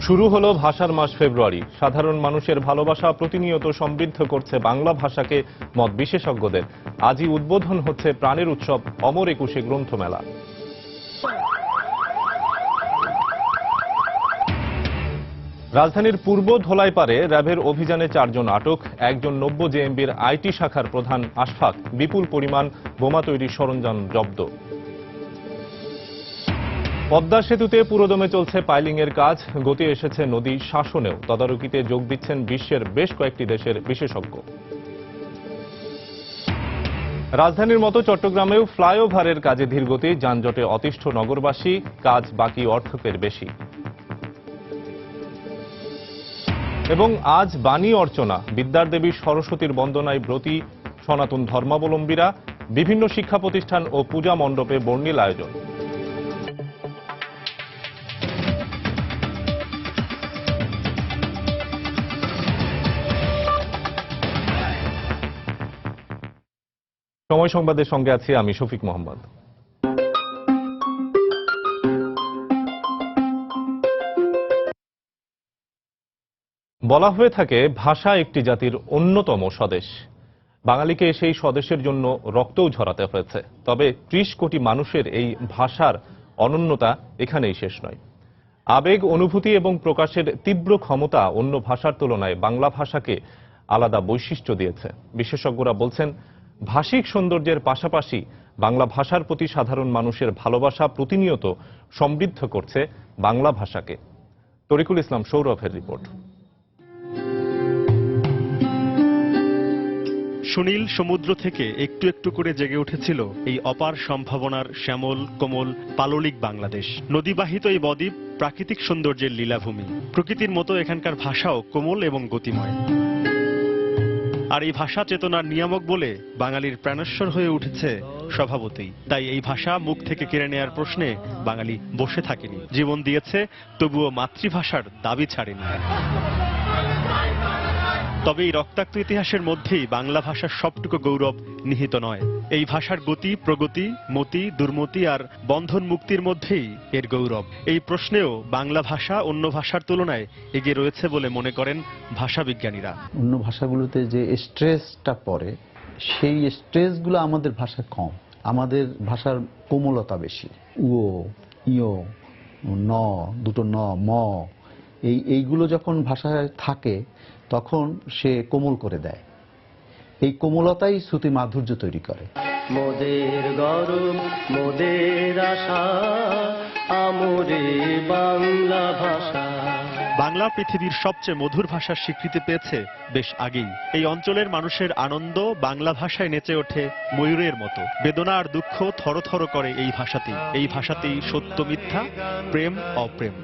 শুরু হলো ভাষার মাস ফেব্রুয়ারি। সাধারণ মানুষের ভালোবাসা প্রতিনিয়ত সমৃদ্ধ করছে বাংলা ভাষাকে মত বিশেষজ্ঞদের। আজই উদ্বোধন হচ্ছে প্রাণের উৎসব অমর একুশে গ্রন্থমেলা। রাজধানীর পূর্ব ধলাইপাড়ে র্যাবের অভিযানে 4 জন আটক, একজন 90 জেএমবির আইটি শাখার প্রধান আশফাক, বিপুল পরিমাণ বোমা তৈরির সরঞ্জাম জব্দ। পদ্মা সেতুতে পুরোদমে চলছে পাইলিংয়ের কাজ, গতি এসেছে নদী শাসনেও। তদারকিতে যোগ দিচ্ছেন বিশ্বের বেশ কয়েকটি দেশের বিশেষজ্ঞ। রাজধানীর মতো চট্টগ্রামেও ফ্লাইওভারের কাজে ধীরগতি, যানজটে অতিষ্ঠ নগরবাসী, কাজ বাকি অর্ধেকের বেশি। এবং আজ বাণী অর্চনা, বিদ্যার দেবী সরস্বতীর বন্দনায় ব্রতী সনাতন ধর্মাবলম্বীরা। বিভিন্ন শিক্ষা প্রতিষ্ঠান ও পূজা মণ্ডপে বর্ণিল আয়োজন। সময় সংবাদের সঙ্গে আছি আমি শফিক মোহাম্মদ। বলা হয়ে থাকে ভাষা একটি জাতির অন্যতম স্বদেশ। বাঙালিকে সেই স্বদেশের জন্য রক্তও ঝরাতে হয়েছে। তবে 30 কোটি মানুষের এই ভাষার অনন্যতা এখানেই শেষ নয়। আবেগ, অনুভূতি এবং প্রকাশের তীব্র ক্ষমতা অন্য ভাষার তুলনায় বাংলা ভাষাকে আলাদা বৈশিষ্ট্য দিয়েছে। বিশেষজ্ঞরা বলছেন, ভাষিক সৌন্দর্যের পাশাপাশি বাংলা ভাষার প্রতি সাধারণ মানুষের ভালোবাসা প্রতিনিয়ত সমৃদ্ধ করছে বাংলা ভাষাকে। তরিকুল ইসলাম সৌরভের রিপোর্ট। সুনীল সমুদ্র থেকে একটু একটু করে জেগে উঠেছিল এই অপার সম্ভাবনার শ্যামল কোমল পাললিক বাংলাদেশ। নদীবাহিত এই বদ্বীপ প্রাকৃতিক সৌন্দর্যের লীলাভূমি। প্রকৃতির মতো এখানকার ভাষাও কোমল এবং গতিময়। আর এই ভাষা চেতনার নিয়ামক বলে বাঙালির প্রাণেশ্বর হয়ে উঠেছে স্বভাবতই। তাই এই ভাষা মুখ থেকে কেড়ে নেয়ার প্রশ্নে বাঙালি বসে থাকেনি, জীবন দিয়েছে, তবুও মাতৃভাষার দাবি ছাড়েনি। তবে এই রক্তাক্ত ইতিহাসের মধ্যেই বাংলা ভাষার সবটুকু গৌরব নিহিত নয়। এই ভাষার গতি, প্রগতি, মতি, দুর্মতি আর বন্ধন মুক্তির মধ্যেই এর গৌরব। এই প্রশ্নেও বাংলা ভাষা অন্য ভাষার তুলনায় এগিয়ে রয়েছে বলে মনে করেন ভাষাবিজ্ঞানীরা। অন্য ভাষাগুলোতে যে স্ট্রেসটা পড়ে, সেই স্ট্রেসগুলো আমাদের ভাষায় কম। আমাদের ভাষার কোমলতা বেশি। ও, ইয়, ন, দুটো ন, ম, এইগুলো যখন ভাষায় থাকে তখন সে কোমল করে দেয়। এই কোমলতাই শ্রুতি মাধুর্য তৈরি করে। মোদের গরম, মোদের আশা, আমরে বাংলা ভাষা। বাংলা পৃথিবীর সবচেয়ে মধুর ভাষার স্বীকৃতি পেয়েছে বেশ আগেই। এই অঞ্চলের মানুষের আনন্দ বাংলা ভাষায় নেচে ওঠে ময়ূরের মতো। বেদনা আর দুঃখ থরথর করে এই ভাষাতেই। এই ভাষাতেই সত্য মিথ্যা, প্রেম অপ্রেম।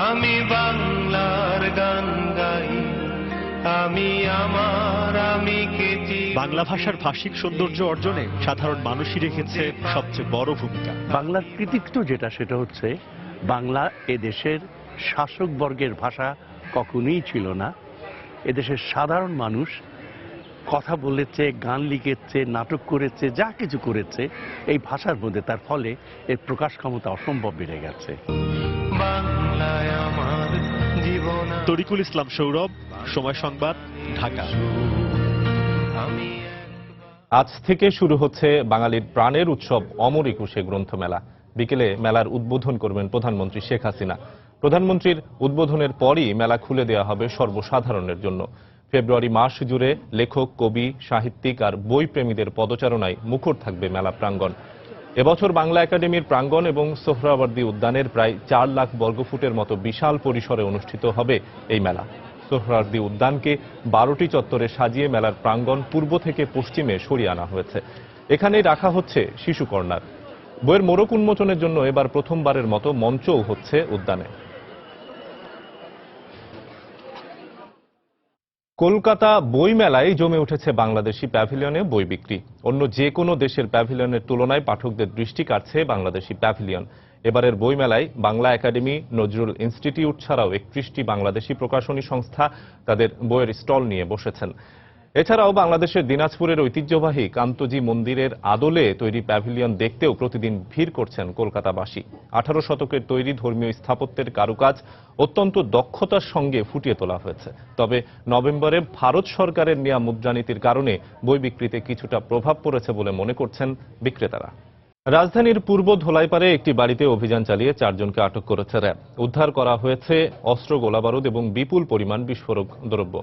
আমি বাংলার গান গাই, আমি আমার, আমি কেচি। বাংলা ভাষার ভাষিক সৌন্দর্য অর্জনে সাধারণ মানুষই রেখেছে সবচেয়ে বড় ভূমিকা। বাংলার কৃতিত্ব যেটা, সেটা হচ্ছে বাংলা এদেশের শাসক বর্গের ভাষা কখনোই ছিল না। এদেশের সাধারণ মানুষ কথা বলেছে, গান লিখেছে, নাটক করেছে, যা কিছু করেছে এই ভাষার মধ্যে। তার ফলে এর প্রকাশ ক্ষমতা অসম্ভব বেড়ে গেছে। বাংলায় আমার জীবন। তরিকুল ইসলাম সৌরভ, সময় সংবাদ, ঢাকা। আজ থেকে শুরু হচ্ছে বাঙালির প্রাণের উৎসব অমর একুশে গ্রন্থমেলা। বিকেলে মেলার উদ্বোধন করবেন প্রধানমন্ত্রী শেখ হাসিনা। প্রধানমন্ত্রীর উদ্বোধনের পরই মেলা খুলে দেওয়া হবে সর্বসাধারণের জন্য। ফেব্রুয়ারি মাস জুড়ে লেখক, কবি, সাহিত্যিক আর বই প্রেমীদের পদচারণায় মুখর থাকবে মেলা প্রাঙ্গণ। এবছর বাংলা একাডেমির প্রাঙ্গণ এবং সোহরাওয়ার্দী উদ্যানের প্রায় 4 লাখ বর্গফুটের মতো বিশাল পরিসরে অনুষ্ঠিত হবে এই মেলা। সোহরাওয়ার্দী উদ্যানকে 12টি চত্বরে সাজিয়ে মেলার প্রাঙ্গণ পূর্ব থেকে পশ্চিমে সরিয়ে আনা হয়েছে। এখানেই রাখা হচ্ছে শিশু কর্নার। বইয়ের মোড়ক উন্মোচনের জন্য এবার প্রথমবারের মতো মঞ্চও হচ্ছে উদ্যানে। কলকাতা বই মেলায় জমে উঠেছে বাংলাদেশি প্যাভিলিয়নে বই বিক্রি। অন্য যে কোনো দেশের প্যাভিলিয়নের তুলনায় পাঠকদের দৃষ্টি কাড়ছে বাংলাদেশি প্যাভিলিয়ন। এবারের বই মেলায় বাংলা একাডেমি, নজরুল ইনস্টিটিউট ছাড়াও 31টি বাংলাদেশি প্রকাশনী সংস্থা তাদের বইয়ের স্টল নিয়ে বসেছেন। এছাড়াও বাংলাদেশের দিনাজপুরের ঐতিহ্যবাহী কান্তজি মন্দিরের আদলে তৈরি প্যাভিলিয়ন দেখতেও প্রতিদিন ভিড় করছেন কলকাতাবাসী। 18 শতকের তৈরি ধর্মীয় স্থাপত্যের কারুকাজ অত্যন্ত দক্ষতার সঙ্গে ফুটিয়ে তোলা হয়েছে। তবে নভেম্বরে ভারত সরকারের নেওয়া মুদ্রানীতির কারণে বই বিক্রিতে কিছুটা প্রভাব পড়েছে বলে মনে করছেন বিক্রেতারা। রাজধানীর পূর্ব ধলাইপাড়ে একটি বাড়িতে অভিযান চালিয়ে 4 জনকে আটক করেছে র্যাব। উদ্ধার করা হয়েছে অস্ত্র, গোলাবারুদ এবং বিপুল পরিমাণ বিস্ফোরক দ্রব্য।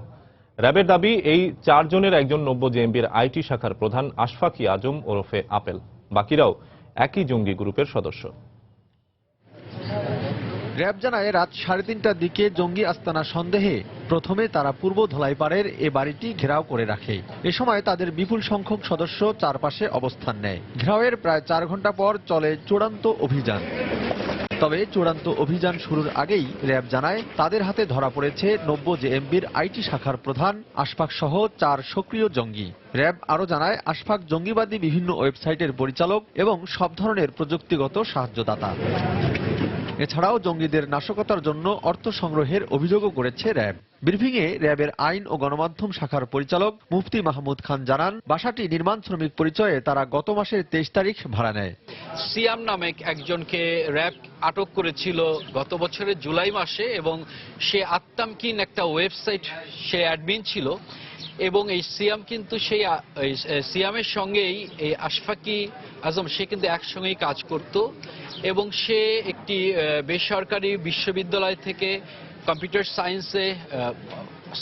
র্যাবের দাবি, এই 4 জনের একজন নব্য জেএমবির আইটি শাখার প্রধান আশফাকি আজম ওরফে আপেল। বাকিরাও একই জঙ্গি গ্রুপের সদস্য। র্যাব জানায় রাত 3:30টার দিকে জঙ্গি আস্তানা সন্দেহে প্রথমে তারা পূর্ব ধলাইপাড়ের এ বাড়িটি ঘেরাও করে রাখে। এ সময় তাদের বিপুল সংখ্যক সদস্য চারপাশে অবস্থান নেয়। ঘেরাওয়ের প্রায় 4 ঘন্টা পর চলে চূড়ান্ত অভিযান। তবে চূড়ান্ত অভিযান শুরুর আগেই র্যাব জানায় তাদের হাতে ধরা পড়েছে নব্য জেএমবির আইটি শাখার প্রধান আশফাক সহ 4 সক্রিয় জঙ্গি। র্যাব আরও জানায় আশফাক জঙ্গিবাদী বিভিন্ন ওয়েবসাইটের পরিচালক এবং সব ধরনের প্রযুক্তিগত সাহায্যদাতা। এছাড়াও জঙ্গিদের নাশকতার জন্য অর্থ সংগ্রহের অভিযোগও করেছে র্যাব। ব্রিফিংয়ে র্যাবের আইন ও গণমাধ্যম শাখার পরিচালক মুফতি মাহমুদ খান জানান, বাসাটি নির্মাণ শ্রমিক পরিচয়ে তারা গত মাসের 23 তারিখ ভাড়া নেয়। সিয়াম নামে একজনকে র্যাব আটক করেছিল গত বছরের জুলাই মাসে, এবং সে আত্মামকিন একটা ওয়েবসাইট সে অ্যাডমিন ছিল, এবং এই সিয়াম কিন্তু সেই সিয়ামের সঙ্গেই এই আশফাকি আজম সে কিন্তু একসঙ্গেই কাজ করত, এবং সে একটি বেসরকারি বিশ্ববিদ্যালয় থেকে কম্পিউটার সায়েন্সে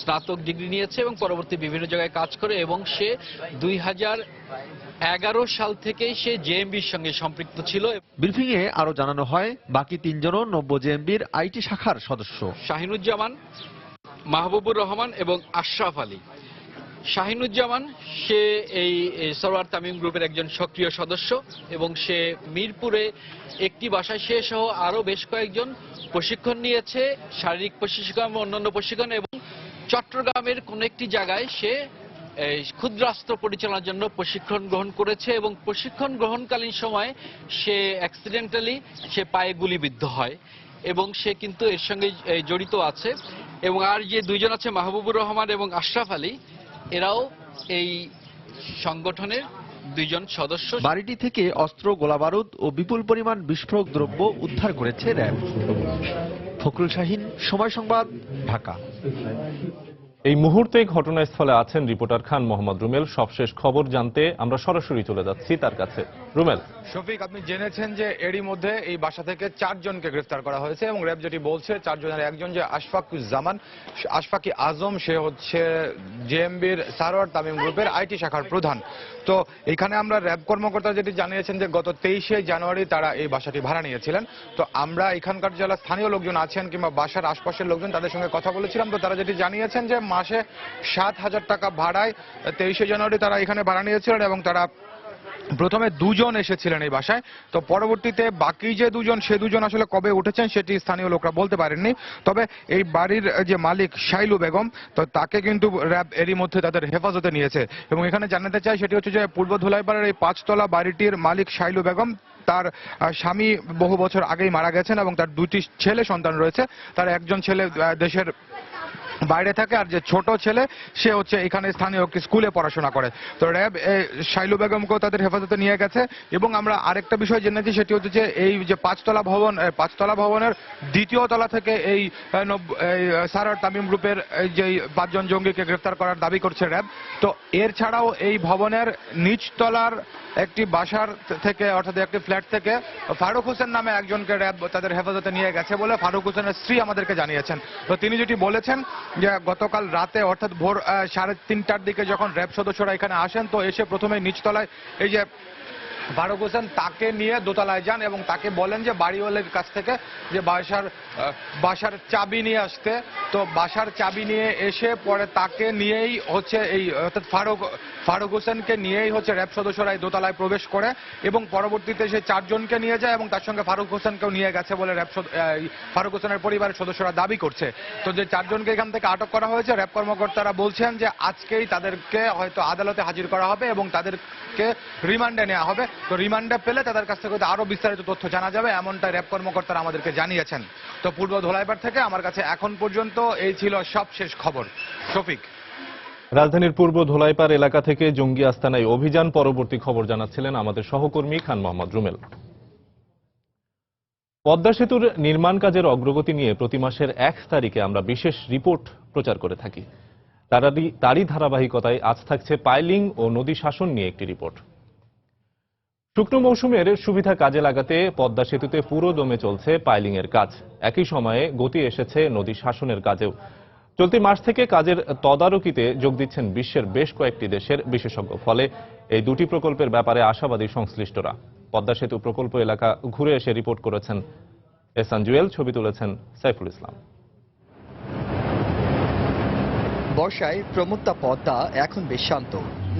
স্নাতক ডিগ্রি নিয়েছে এবং পরবর্তী বিভিন্ন জায়গায় কাজ করে, এবং সে 2011 সাল থেকেই সে জেএমবির সঙ্গে সম্পৃক্ত ছিল। ব্রিফিংয়ে আরও জানানো হয় বাকি 3 জনও নব্য জেএমবির আইটি শাখার সদস্য। শাহিনুজ্জামান, মাহবুবুর রহমান এবং আশরাফ আলী। শাহিনুজ্জামান সে এই সরওয়ার তামিম গ্রুপের একজন সক্রিয় সদস্য, এবং সে মিরপুরে একটি বাসায় সে সহ আরও বেশ কয়েকজন প্রশিক্ষণ নিয়েছে, শারীরিক প্রশিক্ষণ এবং অন্যান্য প্রশিক্ষণ, এবং চট্টগ্রামের কোনো একটি জায়গায় সে ক্ষুদ্রাস্ত্র পরিচালনার জন্য প্রশিক্ষণ গ্রহণ করেছে, এবং প্রশিক্ষণ গ্রহণকালীন সময় সে অ্যাক্সিডেন্টালি সে পায়ে গুলিবিদ্ধ হয়, এবং সে কিন্তু এর সঙ্গে জড়িত আছে। এবং আর যে 2 জন আছে মাহবুবুর রহমান এবং আশরাফ আলী, এরাও এই সংগঠনের 2 জন সদস্য। বাড়িটি থেকে অস্ত্র, গোলাবারুদ ও বিপুল পরিমাণ বিস্ফোরক দ্রব্য উদ্ধার করেছে র্যাব। ফখরুল শাহীন, সময় সংবাদ, ঢাকা। এই মুহূর্তে ঘটনাস্থলে আছেন রিপোর্টার খান মোহাম্মদ রুমেল। সবশেষ খবর জানতে আমরা সরাসরি চলে যাচ্ছি তার কাছে। রুমেল। শফিক, আপনি জেনেছেন যে এরই মধ্যে এই বাসা থেকে 4 জনকে গ্রেফতার করা হয়েছে, এবং র্যাব যেটি বলছে 4 জনের একজন যে আশফাকি আজম, সে হচ্ছে জেএমবির সারওয়ার তামিম গ্রুপের আইটি শাখার প্রধান। তো এখানে আমরা র্যাব কর্মকর্তা যেটি জানিয়েছেন যে গত 23শে জানুয়ারি তারা এই বাসাটি ভাড়া নিয়েছিলেন। তো আমরা এখানকার যারা স্থানীয় লোকজন আছেন কিংবা বাসার আশপাশের লোকজন তাদের সঙ্গে কথা বলেছিলাম। তো তারা যেটি জানিয়েছেন যে মাসে 7,000 টাকা ভাড়ায় 23শে জানুয়ারি তারা এখানে ভাড়া নিয়েছিলেন, এবং তারা প্রথমে 2 জন এসেছিলেন এই বাসায়। তো পরবর্তীতে বাকি যে 2 জন, সে 2 জন আসলে কবে উঠেছেন সেটি স্থানীয় লোকরা বলতে পারেননি। তবে এই বাড়ির যে মালিক শাইলু বেগম, তো তাকে কিন্তু র্যাব এরই মধ্যে তাদের হেফাজতে নিয়েছে। এবং এখানে জানাতে চাই সেটি হচ্ছে যে পূর্ব ধলাইপাড়ের এই 5 তলা বাড়িটির মালিক শাইলু বেগম, তার স্বামী বহু বছর আগেই মারা গেছেন, এবং তার 2টি ছেলে সন্তান রয়েছে। তার একজন ছেলে দেশের বাইরে থাকে, আর যে ছোট ছেলে সে হচ্ছে এখানে স্থানীয় স্কুলে পড়াশোনা করে। তো র্যাব শাইলু বেগমকেও তাদের হেফাজতে নিয়ে গেছে। এবং আমরা আরেকটা বিষয় জেনেছি, সেটি হচ্ছে যে এই যে 5 তলা ভবনের 2য় তলা থেকে এই সারওয়ার তামিম গ্রুপের যে 5 জন জঙ্গিকে গ্রেফতার করার দাবি করছে র্যাব। তো এর ছাড়াও এই ভবনের নিচ তলার একটি বাসার থেকে, অর্থাৎ একটি ফ্ল্যাট থেকে ফারুক হোসেন নামে একজনকে র্যাব তাদের হেফাজতে নিয়ে গেছে বলে ফারুক হোসেনের স্ত্রী আমাদেরকে জানিয়েছেন। তো তিনি যেটি বলেছেন যে গতকাল রাতে, অর্থাৎ ভোর 3:30টার দিকে যখন র্যাব সদস্যরা এখানে আসেন, তো এসে প্রথমে নিচতলায় এই যে ফারুক হোসেন তাকে নিয়ে দোতলায় যান, এবং তাকে বলেন যে বাড়িওয়ালের কাছ থেকে যে বাসার চাবি নিয়ে আসতে। তো বাসার চাবি নিয়ে এসে পরে তাকে নিয়েই হচ্ছে এই, অর্থাৎ ফারুক হোসেনকে নিয়েই হচ্ছে র্যাব সদস্যরা এই দোতলায় প্রবেশ করে, এবং পরবর্তীতে সে 4 জনকে নিয়ে যায়, এবং তার সঙ্গে ফারুক হোসেনকেও নিয়ে গেছে বলে ফারুক হোসেনের পরিবারের সদস্যরা দাবি করছে। তো যে 4 জনকে এখান থেকে আটক করা হয়েছে, র্যাব কর্মকর্তারা বলছেন যে আজকেই তাদেরকে হয়তো আদালতে হাজির করা হবে এবং তাদেরকে রিমান্ডে নেওয়া হবে। তো রিমান্ডে পেলে তাদের কাছ থেকে আরো বিস্তারিত তথ্য জানা যাবে, এমনটা র্যাব কর্মকর্তারা আমাদেরকে জানিয়েছেন। তো পূর্ব ধলাইপাড় থেকে আমার কাছে এখন পর্যন্ত এই ছিল সবশেষ খবর। শফিক। রাজধানীর পূর্ব ধোলাইপাড় এলাকা থেকে জঙ্গি আস্তানায় অভিযান পরবর্তী খবর জানাচ্ছিলেন আমাদের সহকর্মী খান মোহাম্মদ রুমেল। পদ্মা সেতুর নির্মাণ কাজের অগ্রগতি নিয়ে প্রতি মাসের 1 তারিখে আমরা বিশেষ রিপোর্ট প্রচার করে থাকি। তারই ধারাবাহিকতায় আজ থাকছে পাইলিং ও নদী শাসন নিয়ে একটি রিপোর্ট। শুকনো মৌসুমের সুবিধা কাজে লাগাতে পদ্মা সেতুতে পুরো দমে চলছে পাইলিং এর কাজ। একই সময়ে গতি এসেছে নদী শাসনের কাজেও। চলতি মাস থেকে কাজের তদারকিতে যোগ দিচ্ছেন বিশ্বের বেশ কয়েকটি দেশের বিশেষজ্ঞ। ফলে এই দুটি প্রকল্পের ব্যাপারে আশাবাদী সংশ্লিষ্টরা। পদ্মা সেতু প্রকল্প এলাকা ঘুরে এসে রিপোর্ট করেছেন এহসান জুয়েল, ছবি তুলেছেন সাইফুল ইসলাম। বর্ষায় প্রমত্তা পদ্মা এখন বেশ শান্ত,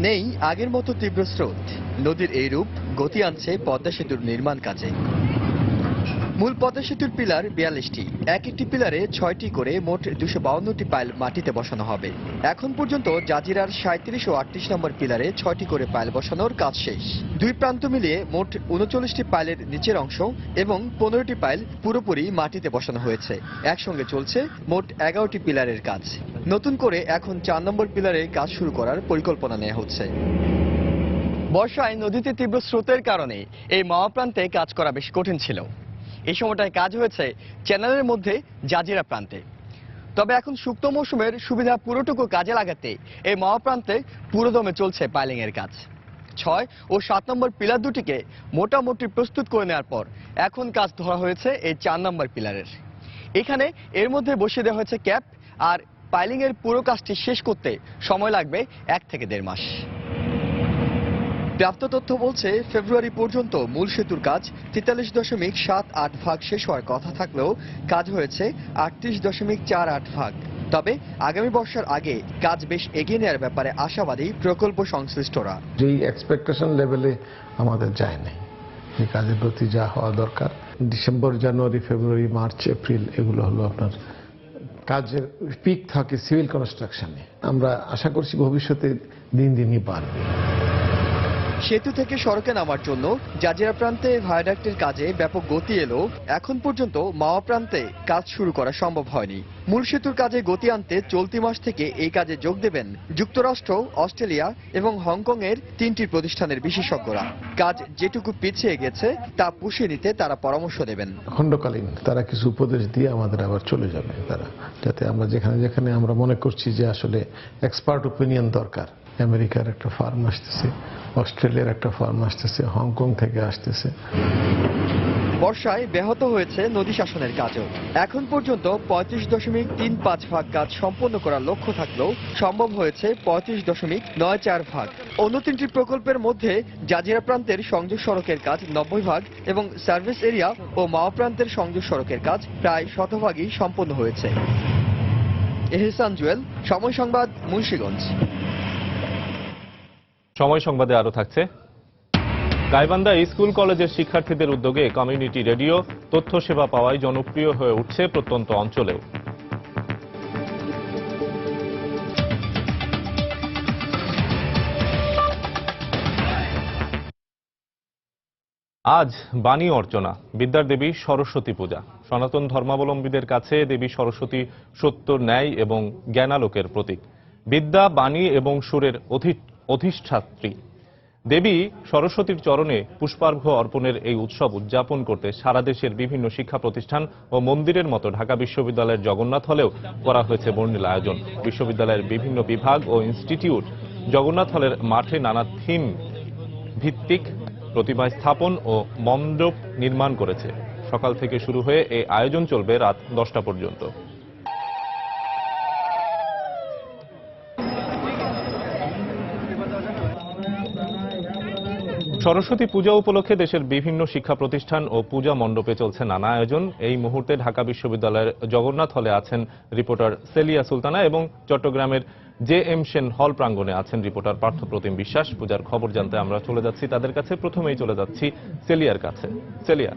নেই আগের মতো তীব্র স্রোত। নদীর এই রূপ গতি আনছে পদ্মা সেতুর নির্মাণ কাজে। মূল পদ্মা সেতুর পিলার 42টি, এক একটি পিলারে 6টি করে মোট 252টি পাইল মাটিতে বসানো হবে। এখন পর্যন্ত জাজিরার 37 ও 38 নম্বর পিলারে 6টি করে পাইল বসানোর কাজ শেষ। দুই প্রান্ত মিলিয়ে মোট 39টি পাইলের নিচের অংশ এবং 15টি পাইল পুরোপুরি মাটিতে বসানো হয়েছে। একসঙ্গে চলছে মোট 11টি পিলারের কাজ। নতুন করে এখন 4 নম্বর পিলারে কাজ শুরু করার পরিকল্পনা নেওয়া হচ্ছে। বর্ষায় নদীতে তীব্র স্রোতের কারণে এই মাওয়া প্রান্তে কাজ করা বেশ কঠিন ছিল। এই সময়টায় কাজ হয়েছে চ্যানেলের মধ্যে জাজিরা প্রান্তে। তবে এখন শুকনো মৌসুমের সুবিধা পুরোটুকু কাজে লাগাতে এই মাওয়া প্রান্তে পুরোদমে চলছে পাইলিং এর কাজ। 6 ও 7 নম্বর পিলার দুটিকে মোটামুটি প্রস্তুত করে নেওয়ার পর এখন কাজ ধরা হয়েছে এই 4 নম্বর পিলারের। এখানে এর মধ্যে বসিয়ে দেওয়া হয়েছে ক্যাপ, আর পাইলিং এর পুরো কাজটি শেষ করতে সময় লাগবে 1 থেকে 1.5 মাস। প্রাপ্ত তথ্য বলছে ফেব্রুয়ারি পর্যন্ত মূল সেতুর কাজ 43.78 ভাগ শেষ হওয়ার কথা থাকলেও কাজ হয়েছে 38.48 ভাগ। তবে আগামী বর্ষার আগে কাজ বেশ এগিয়ে নেওয়ার ব্যাপারে আশাবাদী প্রকল্প সংশ্লিষ্টরা। যেই এক্সপেকটেশন লেভেলে আমাদের যায় নাই, এই কাজের গতি যা হওয়া দরকার, ডিসেম্বর, জানুয়ারি, ফেব্রুয়ারি, মার্চ, এপ্রিল এগুলো হলো আপনার কাজের পিক থাকে সিভিল কনস্ট্রাকশনে। আমরা আশা করছি ভবিষ্যতে দিন দিনই বাড়বে। সেতু থেকে সড়কে নামার জন্য জাজিরা প্রান্তে ভায়াডাক্টের কাজে ব্যাপক গতি এলেও এখন পর্যন্ত মাওয়া প্রান্তে কাজ শুরু করা সম্ভব হয়নি। মূল সেতুর কাজে গতি আনতে চলতি মাস থেকে এই কাজে যোগ দেবেন যুক্তরাষ্ট্র, অস্ট্রেলিয়া এবং হংকং এর 3টি প্রতিষ্ঠানের বিশেষজ্ঞরা। কাজ যেটুকু পিছিয়ে গেছে তা পুষিয়ে নিতে তারা পরামর্শ দেবেন। খণ্ডকালীন তারা কিছু উপদেশ দিয়ে আমাদের আবার চলে যাবে তারা, যাতে আমরা যেখানে যেখানে আমরা মনে করছি যে আসলে এক্সপার্ট ওপিনিয়ন দরকার। আমেরিকার একটা ফার্ম আসতেছে, অস্ট্রেলিয়ার একটা ফার্ম আসতেছে, হংকং থেকে আসতেছে। বর্ষায় ব্যাহত হয়েছে নদী শাসনের কাজও। এখন পর্যন্ত 35.35 ভাগ কাজ সম্পন্ন করার লক্ষ্য থাকলেও সম্ভব হয়েছে 35.94 ভাগ। অন্য 3টি প্রকল্পের মধ্যে জাজিরা প্রান্তের সংযোগ সড়কের কাজ 90 ভাগ এবং সার্ভিস এরিয়া ও মাওয়া প্রান্তের সংযোগ সড়কের কাজ প্রায় 100 সম্পন্ন হয়েছে। এহসান জুয়েল, সময় সংবাদ, মুন্সিগঞ্জ। সময় সংবাদে আরো থাকছে। গাইবান্ধা স্কুল কলেজের শিক্ষার্থীদের উদ্যোগে কমিউনিটি রেডিও তথ্য সেবা পাওয়ায় জনপ্রিয় হয়ে উঠছে প্রত্যন্ত অঞ্চলেও। আজ বাণী অর্চনা, বিদ্যার দেবী সরস্বতী পূজা। সনাতন ধর্মাবলম্বীদের কাছে দেবী সরস্বতী সত্য, ন্যায় এবং জ্ঞানালোকের প্রতীক। বিদ্যা, বাণী এবং সুরের অধিষ্ঠাত্রী দেবী সরস্বতীর চরণে পুষ্পার্ঘ্য অর্পণের এই উৎসব উদযাপন করতে সারা দেশের বিভিন্ন শিক্ষা প্রতিষ্ঠান ও মন্দিরের মতো ঢাকা বিশ্ববিদ্যালয়ের জগন্নাথ হলেও করা হয়েছে বর্ণিল আয়োজন। বিশ্ববিদ্যালয়ের বিভিন্ন বিভাগ ও ইনস্টিটিউট জগন্নাথ হলের মাঠে নানা থিম ভিত্তিক প্রতিমা স্থাপন ও মণ্ডপ নির্মাণ করেছে। সকাল থেকে শুরু হয়ে এই আয়োজন চলবে রাত 10টা পর্যন্ত। সরস্বতী পূজা উপলক্ষে দেশের বিভিন্ন শিক্ষা প্রতিষ্ঠান ও পূজা মণ্ডপে চলছে নানা আয়োজন। এই মুহূর্তে ঢাকা বিশ্ববিদ্যালয়ের জগন্নাথ হলে আছেন রিপোর্টার সেলিয়া সুলতানা এবং চট্টগ্রামের জে.এম. সেন হল প্রাঙ্গণে আছেন রিপোর্টার পার্থপ্রতিম বিশ্বাস। পূজার খবর জানতে আমরা চলে যাচ্ছি তাদের কাছে। প্রথমেই চলে যাচ্ছি সেলিয়ার কাছে। সেলিয়া,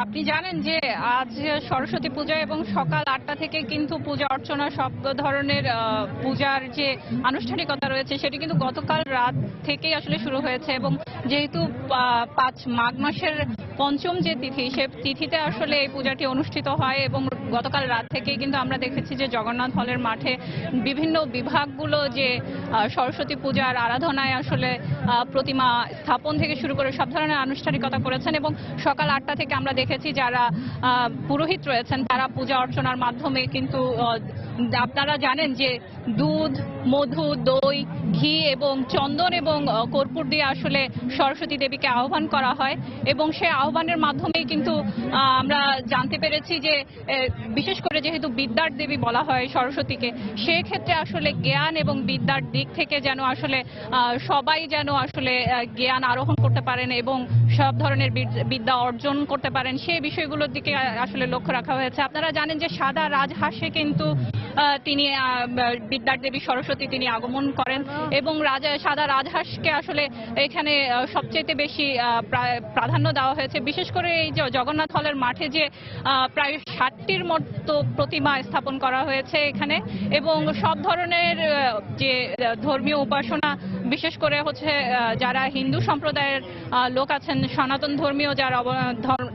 আপনি জানেন যে আজ সরস্বতী পূজা এবং সকাল 8টা থেকে কিন্তু পূজা অর্চনা সব ধরনের পূজার যে আনুষ্ঠানিকতা রয়েছে সেটি কিন্তু গতকাল রাত থেকেই আসলে শুরু হয়েছে এবং যেহেতু মাঘ মাসের পঞ্চম যে তিথি, সে তিথিতে আসলে এই পূজাটি অনুষ্ঠিত হয় এবং গতকাল রাত থেকেই কিন্তু আমরা দেখেছি যে জগন্নাথ হলের মাঠে বিভিন্ন বিভাগগুলো যে সরস্বতী পূজার আরাধনায় আসলে প্রতিমা স্থাপন থেকে শুরু করে সব ধরনের আনুষ্ঠানিকতা করেছেন এবং সকাল 8টা থেকে আমরা দেখেছি যারা পুরোহিত রয়েছেন তারা পূজা অর্চনার মাধ্যমে কিন্তু আপনারা জানেন যে দুধ, মধু, দই, ঘি এবং চন্দন এবং কর্পূর দিয়ে আসলে সরস্বতী দেবীকে আহ্বান করা হয় এবং সেই আহ্বানের মাধ্যমেই কিন্তু আমরা জানতে পেরেছি যে বিশেষ করে যেহেতু বিদ্যার দেবী বলা হয় সরস্বতীকে, সেক্ষেত্রে আসলে জ্ঞান এবং বিদ্যার দিক থেকে যেন আসলে সবাই যেন আসলে জ্ঞান আরোহণ করতে পারেন এবং সব ধরনের বিদ্যা অর্জন করতে পারেন সেই বিষয়গুলোর দিকে আসলে লক্ষ্য রাখা হয়েছে। আপনারা জানেন যে সাদা রাজহাঁসে কিন্তু তিনি বিদ্যার দেবী সরস্বতী তিনি আগমন করেন এবং সাদা রাজহাঁসকে আসলে এখানে সবচেয়ে বেশি প্রাধান্য দেওয়া হয়েছে। বিশেষ করে এই যে জগন্নাথ হলের মাঠে যে প্রায় 60টির মতো প্রতিমা স্থাপন করা হয়েছে এখানে এবং সব ধরনের যে ধর্মীয় উপাসনা, বিশেষ করে হচ্ছে যারা হিন্দু সম্প্রদায়ের লোক আছেন, সনাতন ধর্মীয় যারা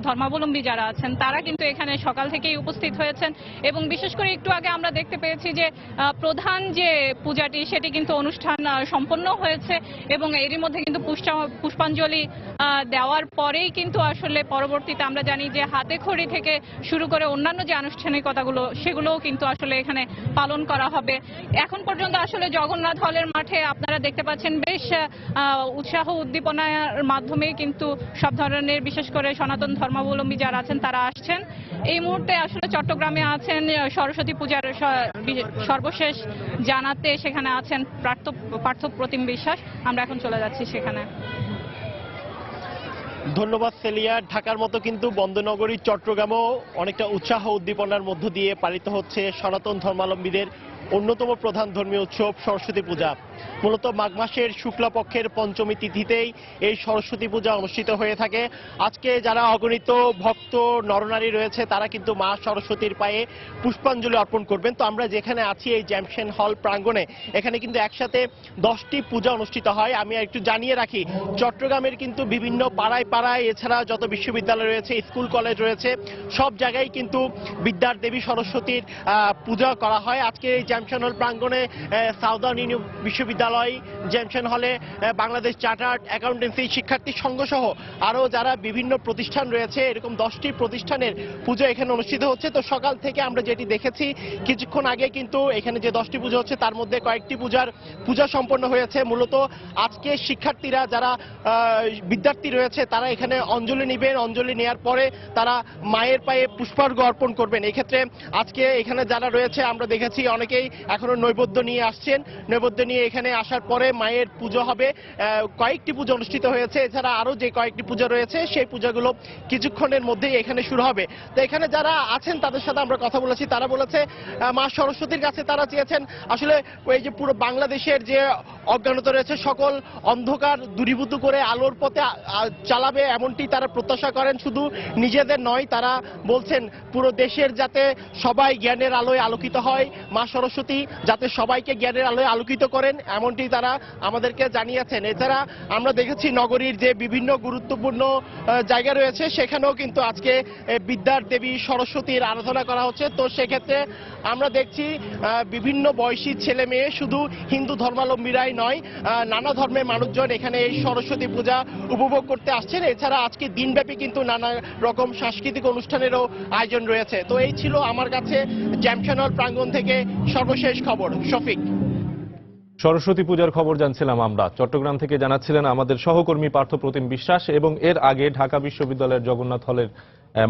ধর্মাবলম্বী যারা আছেন তারা কিন্তু এখানে সকাল থেকেই উপস্থিত হয়েছেন এবং বিশেষ করে একটু আগে আমরা দেখতে পেয়েছি যে প্রধান যে পূজাটি সেটি কিন্তু অনুষ্ঠান সম্পন্ন হয়েছে এবং এরই মধ্যে কিন্তু পুষ্পাঞ্জলি দেওয়ার পরেই কিন্তু আসলে পরবর্তীতে আমরা জানি যে হাতে খড়ি থেকে শুরু করে অন্যান্য যে আনুষ্ঠানিকতাগুলো সেগুলোও কিন্তু আসলে এখানে পালন করা হবে। এখন পর্যন্ত আসলে জগন্নাথ হলের মাঠে আপনারা দেখতে পাচ্ছেন বেশ উৎসাহ উদ্দীপনার মাধ্যমে কিন্তু সব ধরনের বিশেষ করে সনাতন ধর্মাবলম্বী যারা আছেন তারা আসছেন। এই মুহূর্তে আসলে চট্টগ্রামে আছেন সরস্বতী পূজার সর্বশেষ জানাতে, সেখানে আছেন পার্থ প্রতিম বিশ্বাস। আমরা এখন চলে যাচ্ছি সেখানে। ধন্যবাদ সেলিয়া। ঢাকার মতো কিন্তু বন্দনগরী চট্টগ্রামও অনেকটা উৎসাহ উদ্দীপনার মধ্য দিয়ে পালিত হচ্ছে সনাতন ধর্মাবলম্বীদের অন্যতম প্রধান ধর্মীয় উৎসব সরস্বতী পূজা। মূলত মাঘ মাসের শুক্লাপক্ষের পঞ্চমী তিথিতেই এই সরস্বতী পূজা অনুষ্ঠিত হয়ে থাকে। আজকে যারা অগণিত ভক্ত নরনারী রয়েছে তারা কিন্তু মা সরস্বতীর পায়ে পুষ্পাঞ্জলি অর্পণ করবেন। তো আমরা যেখানে আছি এই জ্যামশেন হল প্রাঙ্গণে, এখানে কিন্তু একসাথে 10টি পূজা অনুষ্ঠিত হয়। আমি একটু জানিয়ে রাখি, চট্টগ্রামের কিন্তু বিভিন্ন পাড়ায় পাড়ায় এছাড়া যত বিশ্ববিদ্যালয় রয়েছে, স্কুল কলেজ রয়েছে, সব জায়গায় কিন্তু বিদ্যার দেবী সরস্বতীর পূজা করা হয়। আজকে এই জ্যামশেন হল প্রাঙ্গণে সাউদার্ন বিশ্ববিদ্যালয়, জ্যামশেন হলে বাংলাদেশ চার্টার্ড অ্যাকাউন্টেন্সি শিক্ষার্থী সংঘ সহ আরো যারা বিভিন্ন প্রতিষ্ঠান রয়েছে, এরকম 10টি প্রতিষ্ঠানের পুজো এখানে অনুষ্ঠিত হচ্ছে। তো সকাল থেকে আমরা যেটি দেখেছি, কিছুক্ষণ আগে কিন্তু এখানে যে 10টি পুজো হচ্ছে তার মধ্যে কয়েকটি পূজা সম্পন্ন হয়েছে। মূলত আজকে শিক্ষার্থীরা যারা বিদ্যার্থী রয়েছে তারা এখানে অঞ্জলি নেবেন। অঞ্জলি নেওয়ার পরে তারা মায়ের পায়ে পুষ্পার্ঘ্য অর্পণ করবেন। এক্ষেত্রে আজকে এখানে যারা রয়েছে আমরা দেখেছি অনেকেই এখনো নৈবেদ্য নিয়ে আসছেন। নৈবেদ্য নিয়ে এখানে আসার পরে মায়ের পুজো হবে। কয়েকটি পুজো অনুষ্ঠিত হয়েছে, এছাড়া আরো যে কয়েকটি পূজা রয়েছে সেই পূজাগুলো কিছুক্ষণের মধ্যেই এখানে শুরু হবে। তো এখানে যারা আছেন তাদের সাথে আমরা কথা বলেছি, তারা বলেছে মা সরস্বতীর কাছে তারা চেয়েছেন আসলে ওই যে পুরো বাংলাদেশের যে অজ্ঞানতা রয়েছে সকল অন্ধকার দূরীভূত করে আলোর পথে চালাবে, এমনটি তারা প্রত্যাশা করেন। শুধু নিজেদের নয়, তারা বলছেন পুরো দেশের যাতে সবাই জ্ঞানের আলোয় আলোকিত হয়, মা সরস্বতী যাতে সবাইকে জ্ঞানের আলোয় আলোকিত করেন, এমনটি তারা আমাদেরকে জানিয়েছেন। এছাড়া আমরা দেখেছি নগরীর যে বিভিন্ন গুরুত্বপূর্ণ জায়গা রয়েছে সেখানেও কিন্তু আজকে বিদ্যার দেবী সরস্বতীর আরাধনা করা হচ্ছে। তো সেক্ষেত্রে আমরা দেখছি বিভিন্ন বয়সী ছেলে মেয়ে, শুধু হিন্দু ধর্মাবলম্বীরাই নয়, নানা ধর্মের মানুষজন এখানে এই সরস্বতী পূজা উপভোগ করতে আসছেন। এছাড়া আজকে দিনব্যাপী কিন্তু নানা রকম সাংস্কৃতিক অনুষ্ঠানেরও আয়োজন রয়েছে। তো এই ছিল আমার কাছে জ্যামশেন হল প্রাঙ্গণ থেকে সর্বশেষ খবর। শফিক। সরস্বতী পূজার খবর জানছিলাম আমরা। চট্টগ্রাম থেকে জানাচ্ছিলেন আমাদের সহকর্মী পার্থ প্রতিম বিশ্বাস এবং এর আগে ঢাকা বিশ্ববিদ্যালয়ের জগন্নাথ হলের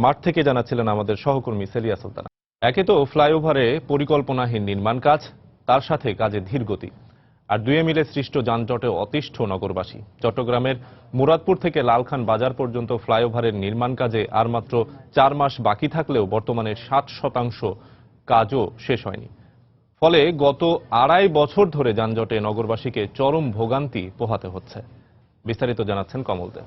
মাঠ থেকে জানাচ্ছিলেন আমাদের সহকর্মী সেলিয়া সুলতানা। একে তো ফ্লাইওভারে পরিকল্পনাহীন নির্মাণ কাজ, তার সাথে কাজে ধীরগতি, আর দুয়ে মিলে সৃষ্ট যানজটে অতিষ্ঠ নগরবাসী। চট্টগ্রামের মুরাদপুর থেকে লালখান বাজার পর্যন্ত ফ্লাইওভারের নির্মাণ কাজে আর মাত্র 4 মাস বাকি থাকলেও বর্তমানে 60% কাজও শেষ হয়নি। ফলে গত 2.5 বছর ধরে যানজটে নগরবাসীকে চরম ভোগান্তি পোহাতে হচ্ছে। বিস্তারিত জানাচ্ছেন কমল দে।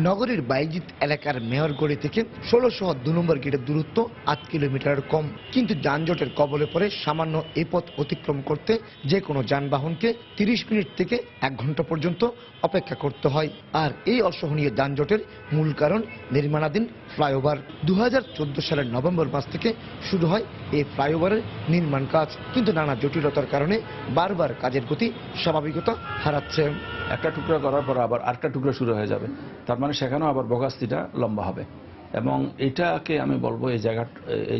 নগরীর বাইজিৎ এলাকার মেয়রগড়ি থেকে ১৬০২ নম্বর গেটের দূরত্ব ৮ কিলোমিটার কম, কিন্তু যানজটের কবলে পড়ে সামান্য এই পথ অতিক্রম করতে যে কোনো যানবাহনকে ৩০ মিনিট থেকে ১ ঘন্টা পর্যন্ত অপেক্ষা করতে হয়। আর এই অসহনীয় যানজটের মূল কারণ নির্মাণাধীন ফ্লাইওভার। ২০১৪ সালের নভেম্বর মাস থেকে শুরু হয় এই ফ্লাইওভারের নির্মাণ কাজ, কিন্তু নানা জটিলতার কারণে বারবার কাজের গতি স্বাভাবিকতা হারাচ্ছে। একটা টুকরা করার পর আবার আরেকটা টুকরা শুরু হয়ে যাবে, তার মানে সেখানেও আবার বগাস্তিটা লম্বা হবে, এবং এটাকে আমি বলবো এই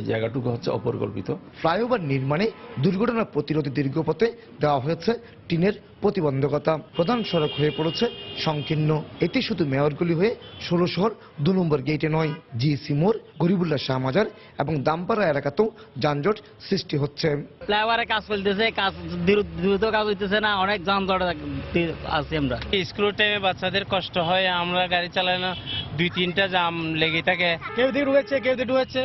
জায়গাটুকু হচ্ছে অপরিকল্পিত। ফ্লাইওভার নির্মাণে দুর্ঘটনা প্রতিরোধে দীর্ঘপথে দেওয়া হয়েছে টিনের প্রতিবন্ধকতা। প্রধান সড়ক হয়ে পড়েছে সংকীর্ণ। এতে শুধু মেয়রগলি হয়ে ১৬ শহর ২ নম্বর গেটে নয়, জিসি মোড়, গরিবুল্লাহ শাহ মাজার এবং দামপাড়া এলাকাতেও যানজট সৃষ্টি হচ্ছে। ফ্লাইওভারে কাজ চলতেছে, কাজ দ্রুত কাজ হইতেছে না, অনেক যানজট আছে। আমরা স্কুল টাইমে বাচ্চাদের কষ্ট হয়, আমরা গাড়ি চালাই না, ২-৩টা জাম লেগে থাকে। কেউ দিয়ে ঢুকেছে, কেউ দিয়ে ঢুকেছে,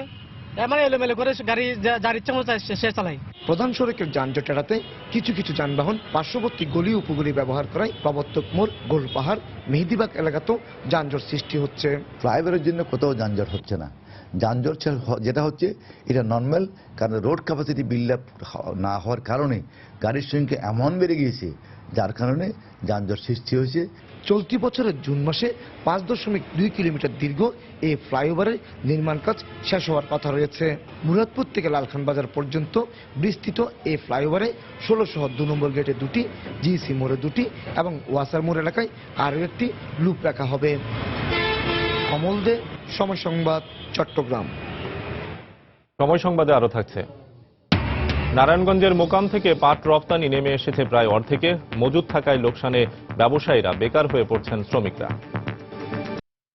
মানে এলোমেলো করে গাড়ি যার ইচ্ছা মতো সে চালাই। প্রধান সড়কের যানজট এড়াতে কিছু কিছু যানবাহন পার্শ্ববর্তী গলি উপগলি ব্যবহার করায় প্রবর্তক মোড়, গোলপাহাড়, মেহেদিবাগ এলাকাতেও যানজট সৃষ্টি হচ্ছে। ফ্লাইওভারের জন্য কোথাও যানজট হচ্ছে না। যানজট যেটা হচ্ছে এটা নর্মাল, কারণ রোড ক্যাপাসিটি বিল্ড আপ না হওয়ার কারণে গাড়ির সংখ্যা এমন বেড়ে গিয়েছে, যার কারণে যানজট সৃষ্টি হয়েছে। চলতি বছরের জুন মাসে ৫.২ কিলোমিটার দীর্ঘ এই ফ্লাইওভারের নির্মাণ কাজ শেষ হওয়ার কথা রয়েছে। মুরাদপুর থেকে লালখান বাজার পর্যন্ত বিস্তৃত এই ফ্লাইওভারে ১৬ শহর ২ নম্বর গেটে ২টি, জিসি মোড়ে 2টি এবং ওয়াসার মোড় এলাকায় আরও একটি লুপ রাখা হবে। কমল দে, সময় সংবাদ, চট্টগ্রাম। সময় সংবাদে আরো থাকছে। নারায়ণগঞ্জের মোকাম থেকে পাট রপ্তানি নেমে এসেছে প্রায় অর্ধেকে। মজুদ থাকায় লোকসানে ব্যবসায়ীরা, বেকার হয়ে পড়ছেন শ্রমিকরা।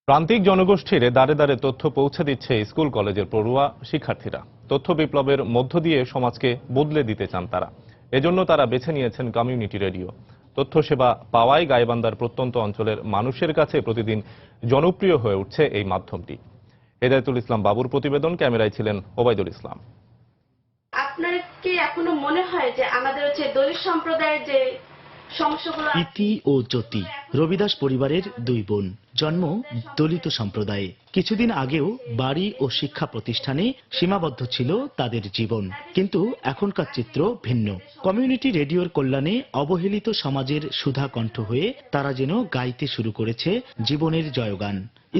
প্রান্তিক জনগোষ্ঠীর দাঁড়ে দাঁড়ে তথ্য পৌঁছে দিচ্ছে স্কুল কলেজের পড়ুয়া শিক্ষার্থীরা। তথ্য বিপ্লবের মধ্য দিয়ে সমাজকে বদলে দিতে চান তারা। এজন্য তারা বেছে নিয়েছেন কমিউনিটি রেডিও। তথ্য সেবা পাওয়ায় গাইবান্ধার প্রত্যন্ত অঞ্চলের মানুষের কাছে প্রতিদিন জনপ্রিয় হয়ে উঠছে এই মাধ্যমটি। হেদায়েতুল ইসলাম বাবুর প্রতিবেদন, ক্যামেরায় ছিলেন ওবায়দুল ইসলাম। আপনার কি এখনো মনে হয় যে আমাদের দলিত সম্প্রদায়ের যে সমস্যাগুলো? ইতি ও জ্যোতি রবিদাস পরিবারের 2 বোন, জন্ম দলিত সম্প্রদায়ে। কিছুদিন আগেও বাড়ি ও শিক্ষা প্রতিষ্ঠানে সীমাবদ্ধ ছিল তাদের জীবন, কিন্তু এখনকার চিত্র ভিন্ন। কমিউনিটি রেডিওর কল্যাণে অবহেলিত সমাজের সুধা কণ্ঠ হয়ে তারা যেন গাইতে শুরু করেছে জীবনের জয়গান।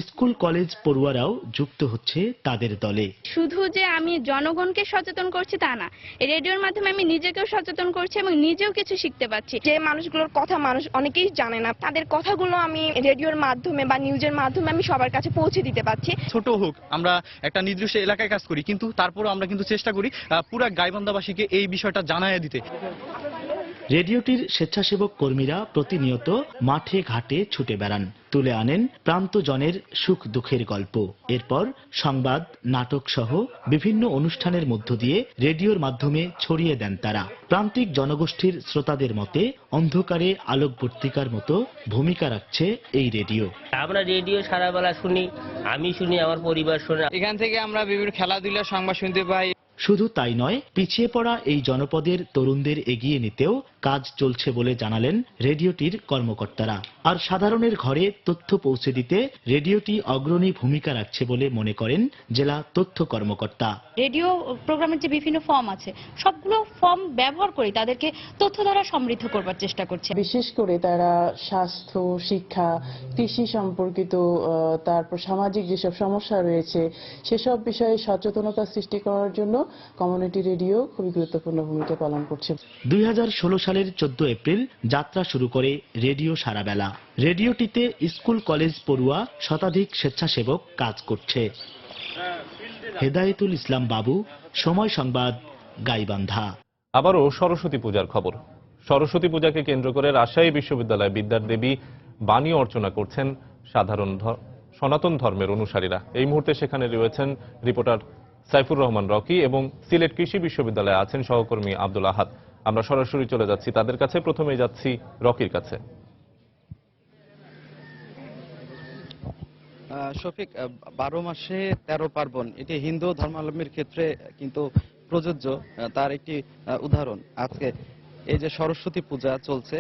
স্কুল কলেজ পড়ুয়ারাও যুক্ত হচ্ছে তাদের দলে। শুধু যে আমি জনগণকে সচেতন করছি তা না, এই রেডিওর মাধ্যমে আমি নিজেকেও সচেতন করছি এবং নিজেও কিছু শিখতে পারছি। যে মানুষগুলোর কথা মানুষ অনেকেই জানে না, তাদের কথাগুলো আমি রেডিওর মাধ্যমে বা নিউজের মাধ্যমে আমি সবার কাছে পৌঁছে দিতে পারছি। ছোট হোক, আমরা একটা নির্দিষ্ট এলাকায় কাজ করি, কিন্তু তারপরও আমরা কিন্তু চেষ্টা করি পুরা গাইবান্ধাবাসীকে এই বিষয়টা জানায় দিতে। রেডিওটির স্বেচ্ছাসেবক কর্মীরা প্রতিনিয়ত মাঠে ঘাটে ছুটে বেড়ান, তুলে আনেন প্রান্তজনের সুখ দুঃখের গল্প। এরপর সংবাদ, নাটক সহ বিভিন্ন অনুষ্ঠানের মধ্য দিয়ে রেডিওর মাধ্যমে ছড়িয়ে দেন তারা। প্রান্তিক জনগোষ্ঠীর শ্রোতাদের মতে অন্ধকারে আলোকবর্তিকার মতো ভূমিকা রাখছে এই রেডিও। আমরা রেডিও সারা বেলা শুনি, আমি শুনি, আমার পরিবার শুনে। এখান থেকে আমরা বিভিন্ন খেলাধুলা সংবাদ শুনতে পাই। শুধু তাই নয়, পিছিয়ে পড়া এই জনপদের তরুণদের এগিয়ে নিতেও কাজ চলছে বলে জানালেন রেডিওটির কর্মকর্তারা। আর সাধারণের ঘরে তথ্য পৌঁছে দিতে রেডিওটি অগ্রণী ভূমিকা রাখছে বলে মনে করেন জেলা তথ্য কর্মকর্তা। রেডিও প্রোগ্রামের যে বিভিন্ন ফর্ম আছে, সবগুলো ফর্ম ব্যবহার করে তাদেরকে তথ্য দ্বারা সমৃদ্ধ করবার চেষ্টা করছে। বিশেষ করে তারা স্বাস্থ্য, শিক্ষা, কৃষি সম্পর্কিত, তারপর সামাজিক যেসব সমস্যা রয়েছে সেসব বিষয়ে সচেতনতা সৃষ্টি করার জন্য কমিউনিটি রেডিও খুবই গুরুত্বপূর্ণ ভূমিকা পালন করছে। 2016 সালের 14 এপ্রিল যাত্রা শুরু করে রেডিও সারাবেলা। রেডিওটিতে স্কুল কলেজ পড়ুয়া শতাধিক স্বেচ্ছাসেবক কাজ করছে। হেদায়েতুল ইসলাম বাবু, সময় সংবাদ, গাইবান্ধা। আবারও সরস্বতী পূজার খবর। সরস্বতী পূজাকে কেন্দ্র করে রাজশাহী বিশ্ববিদ্যালয়ে বিদ্যার দেবী বাণী অর্চনা করছেন সনাতন ধর্মের অনুসারীরা। এই মুহূর্তে সেখানে রয়েছেন রিপোর্টার সাইফুর রহমান রকি এবং সিলেট কৃষি বিশ্ববিদ্যালয়ে আছেন সহকর্মী আব্দুল আহাদ। আমরা সরাসরি চলে যাচ্ছি তাদের কাছে। প্রথমে যাচ্ছি রকির কাছে। শফিক, 12 মাসে 13 পার্বণ, এটি হিন্দু ধর্মাবলম্বীর ক্ষেত্রে কিন্তু প্রযোজ্য। তার একটি উদাহরণ আজকে এই যে সরস্বতী পূজা চলছে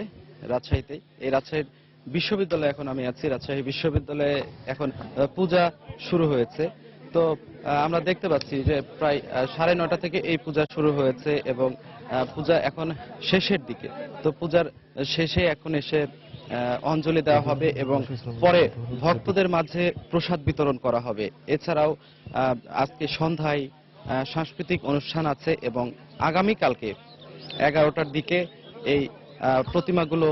রাজশাহীতে। এই রাজশাহীর বিশ্ববিদ্যালয়ে এখন আমি আছি, রাজশাহী বিশ্ববিদ্যালয়ে এখন পূজা শুরু হয়েছে। তো আমরা দেখতে পাচ্ছি যে প্রায় 9:30 থেকে এই পূজা শুরু হয়েছে এবং পূজা এখন শেষের দিকে। তো পূজার শেষে এখন এসে অঞ্জলি দেওয়া হবে এবং পরে ভক্তদের মাঝে প্রসাদ বিতরণ করা হবে। এছাড়াও আজকে সন্ধ্যায় সাংস্কৃতিক অনুষ্ঠান আছে এবং আগামীকালকে 11টার দিকে এই প্রতিমাগুলো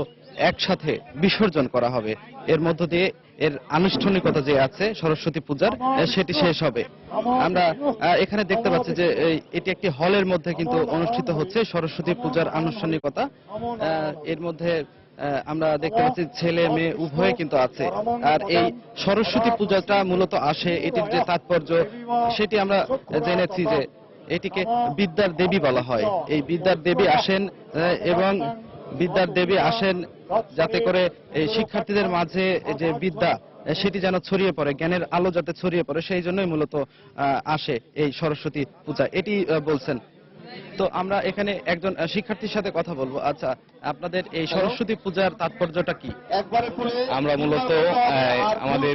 একসাথে বিসর্জন করা হবে। এর মধ্য দিয়ে এর আনুষ্ঠানিকতা যে আছে সরস্বতী পূজার সেটি শেষ হবে। আমরা এখানে দেখতে পাচ্ছি যে এটি একটি হলের মধ্যে কিন্তু অনুষ্ঠিত হচ্ছে সরস্বতী পূজার আনুষ্ঠানিকতা। এর মধ্যে আমরা দেখতে পাচ্ছি ছেলে মেয়ে উভয়ে কিন্তু আছে। আর এই সরস্বতী পূজাটা মূলত আসে, এটির যে তাৎপর্য সেটি আমরা জেনেছি যে এটিকে বিদ্যার দেবী বলা হয়। এই বিদ্যার দেবী আসেন এবং বিদ্যার দেবী আসেন যাতে করে এই শিক্ষার্থীদের মাঝে যে বিদ্যা সেটি যেন ছড়িয়ে পড়ে, জ্ঞানের আলো যাতে ছড়িয়ে পড়ে, সেই জন্যই মূলত আসে এই সরস্বতী পূজা, এটি বলছেন। তো আমরা এখানে একজন শিক্ষার্থীর সাথে কথা বলবো। আচ্ছা, আপনাদের এই সরস্বতী পূজার তাৎপর্যটা কি? আমরা মূলত আমাদের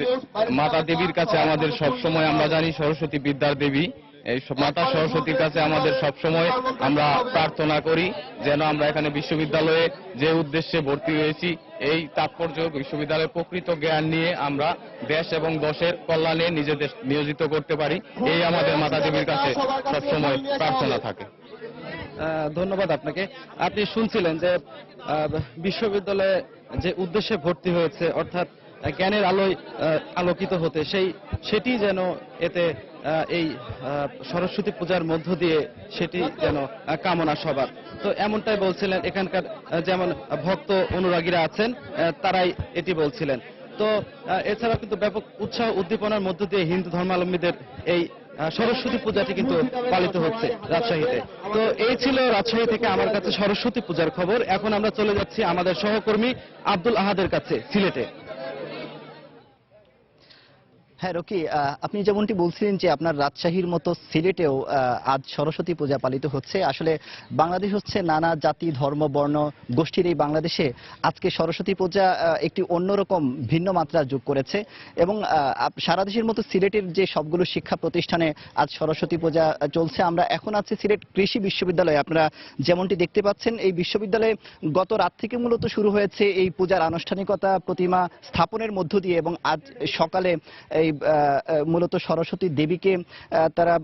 মাতা দেবীর কাছে আমাদের সব সময় আমরা জানি সরস্বতী বিদ্যার দেবী। এই মাতা সরস্বতীর কাছে আমাদের সব সময় আমরা প্রার্থনা করি যেন আমরা এখানে বিশ্ববিদ্যালয়ে যে উদ্দেশ্যে ভর্তি হয়েছি এই তাৎপর্য বিশ্ববিদ্যালয়ের প্রকৃত জ্ঞান নিয়ে আমরা দেশ এবং দশের কল্যাণে নিজেদের নিয়োজিত করতে পারি, এই আমাদের মাতা দেবীর কাছে সবসময় প্রার্থনা থাকে। ধন্যবাদ আপনাকে। আপনি শুনছিলেন যে বিশ্ববিদ্যালয়ে যে উদ্দেশ্যে ভর্তি হয়েছে অর্থাৎ জ্ঞানের আলোয় আলোকিত হতে, সেটি যেন এতে এই সরস্বতী পূজার মধ্য দিয়ে সেটি যেন কামনা সবার। তো এমনটাই বলছিলেন এখানকার যেমন ভক্ত অনুরাগীরা আছেন তারাই এটি বলছিলেন। তো এছাড়া কিন্তু ব্যাপক উৎসাহ উদ্দীপনার মধ্য দিয়ে হিন্দু ধর্মাবলম্বীদের এই সরস্বতী পূজাটি কিন্তু পালিত হচ্ছে রাজশাহীতে। তো এই ছিল রাজশাহী থেকে আমার কাছে সরস্বতী পূজার খবর। এখন আমরা চলে যাচ্ছি আমাদের সহকর্মী আব্দুল আহাদের কাছে সিলেটে। হ্যাঁ রকি, আপনি যেমনটি বলছিলেন যে আপনার রাজশাহীর মতো সিলেটেও আজ সরস্বতী পূজা পালিত হচ্ছে। আসলে বাংলাদেশ হচ্ছে নানা জাতি ধর্ম বর্ণ গোষ্ঠীর এই বাংলাদেশে আজকে সরস্বতী পূজা একটি অন্যরকম ভিন্ন মাত্রা যোগ করেছে এবং সারা দেশের মতো সিলেটের যে সবগুলো শিক্ষা প্রতিষ্ঠানে আজ সরস্বতী পূজা চলছে। আমরা এখন আছি সিলেট কৃষি বিশ্ববিদ্যালয়ে। আপনারা যেমনটি দেখতে পাচ্ছেন এই বিশ্ববিদ্যালয়ে গত রাত থেকে মূলত শুরু হয়েছে এই পূজার আনুষ্ঠানিকতা প্রতিমা স্থাপনের মধ্য দিয়ে এবং আজ সকালে এই মূলত সরস্বতী দেবীকে তারা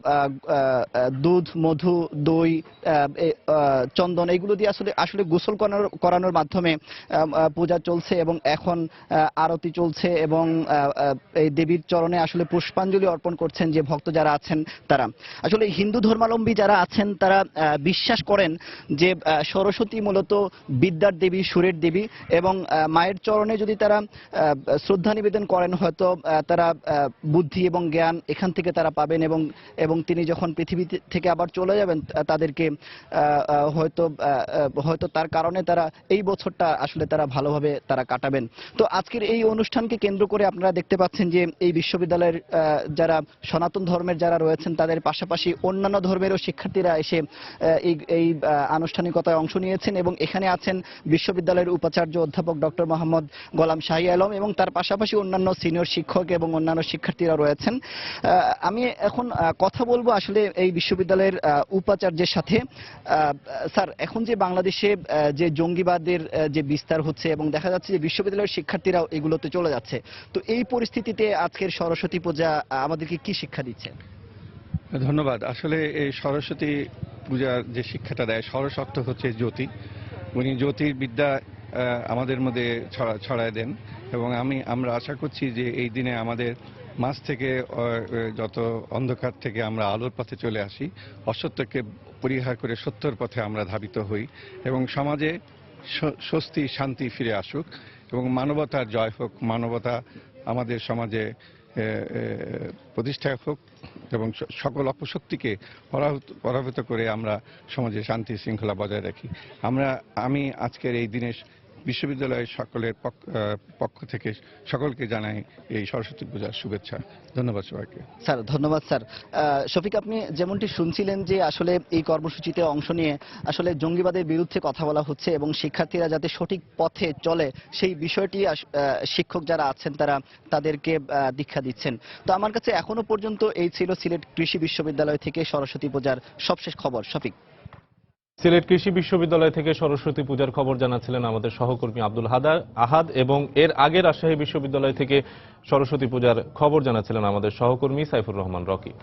দুধ মধু দই চন্দন এগুলো দিয়ে আসলে গোসল করানোর মাধ্যমে পূজা চলছে এবং এখন আরতি চলছে এবং এই দেবীর চরণে আসলে পুষ্পাঞ্জলি অর্পণ করছেন যে ভক্ত যারা আছেন তারা। আসলে হিন্দু ধর্মাবলম্বী যারা আছেন তারা বিশ্বাস করেন যে সরস্বতী মূলত বিদ্যার দেবী সুরের দেবী এবং মায়ের চরণে যদি তারা শ্রদ্ধা নিবেদন করেন হয়তো তারা বুদ্ধি এবং জ্ঞান এখান থেকে তারা পাবেন এবং তিনি যখন পৃথিবী থেকে আবার চলে যাবেন তাদেরকে হয়তো তার কারণে তারা এই বছরটা আসলে তারা ভালোভাবে তারা কাটাবেন। তো আজকের এই অনুষ্ঠানকে কেন্দ্র করে আপনারা দেখতে পাচ্ছেন যে এই বিশ্ববিদ্যালয়ের যারা সনাতন ধর্মের যারা রয়েছেন তাদের পাশাপাশি অন্যান্য ধর্মেরও শিক্ষার্থীরা এসে এই আনুষ্ঠানিকতায় অংশ নিয়েছেন এবং এখানে আছেন বিশ্ববিদ্যালয়ের উপাচার্য অধ্যাপক ডক্টর মোহাম্মদ গোলাম শাহী আলম এবং তার পাশাপাশি অন্যান্য সিনিয়র শিক্ষক এবং অন্যান্য শিক্ষার্থীরা রয়েছেন। আমি এখন কথা বলবো আসলে এই বিশ্ববিদ্যালয়ের উপাচার্যের সাথে। স্যার, এখন যে বাংলাদেশে যে জঙ্গিবাদের যে বিস্তার হচ্ছে এবং দেখা যাচ্ছে যে বিশ্ববিদ্যালয়ের শিক্ষার্থীরাও এগুলোতে চলে যাচ্ছে, তো এই পরিস্থিতিতে আজকের সরস্বতী পূজা আমাদেরকে কি শিক্ষা দিচ্ছে? ধন্যবাদ। আসলে এই সরস্বতী পূজার যে শিক্ষাটা দেয়, সরস অর্থ হচ্ছে জ্যোতি, উনি জ্যোতির বিদ্যা আমাদের মধ্যে ছড়ায় দেন এবং আমরা আশা করছি যে এই দিনে আমাদের মাঝ থেকে যত অন্ধকার থেকে আমরা আলোর পথে চলে আসি, অসত্যকে পরিহার করে সত্যর পথে আমরা ধাবিত হই এবং সমাজে স্বস্তি শান্তি ফিরে আসুক এবং মানবতার জয় হোক, মানবতা আমাদের সমাজে প্রতিষ্ঠা হোক এবং সকল অপশক্তিকে পরাভূত করে আমরা সমাজে শান্তি শৃঙ্খলা বজায় রাখি। আমি আজকের এই দিনে বিশ্ববিদ্যালয়ের সকলের পক্ষ থেকে সকলকে জানাই এই সরস্বতী পূজার শুভেচ্ছা। ধন্যবাদ সবাইকে। স্যার ধন্যবাদ স্যার। শফিক, আপনি যেমনটি শুনছিলেন যে আসলে এই কর্মসূচিতে অংশ নিয়ে আসলে জঙ্গিবাদের বিরুদ্ধে কথা বলা হচ্ছে এবং শিক্ষার্থীরা যাতে সঠিক পথে চলে সেই বিষয়টি শিক্ষক যারা আছেন তারা তাদেরকে দীক্ষা দিচ্ছেন। তো আমার কাছে এখনো পর্যন্ত এই ছিল সিলেট কৃষি বিশ্ববিদ্যালয় থেকে সরস্বতী পূজার সবশেষ খবর। শফিক। সিলেট কৃষি বিশ্ববিদ্যালয় থেকে সরস্বতী পূজার খবর জানাচ্ছিলেন আমাদের সহকর্মী আব্দুল আহাদ, এবং এর আগে রাজশাহী বিশ্ববিদ্যালয় থেকে সরস্বতী পূজার খবর জানাচ্ছিলেন আমাদের সহকর্মী সাইফুর রহমান রকি।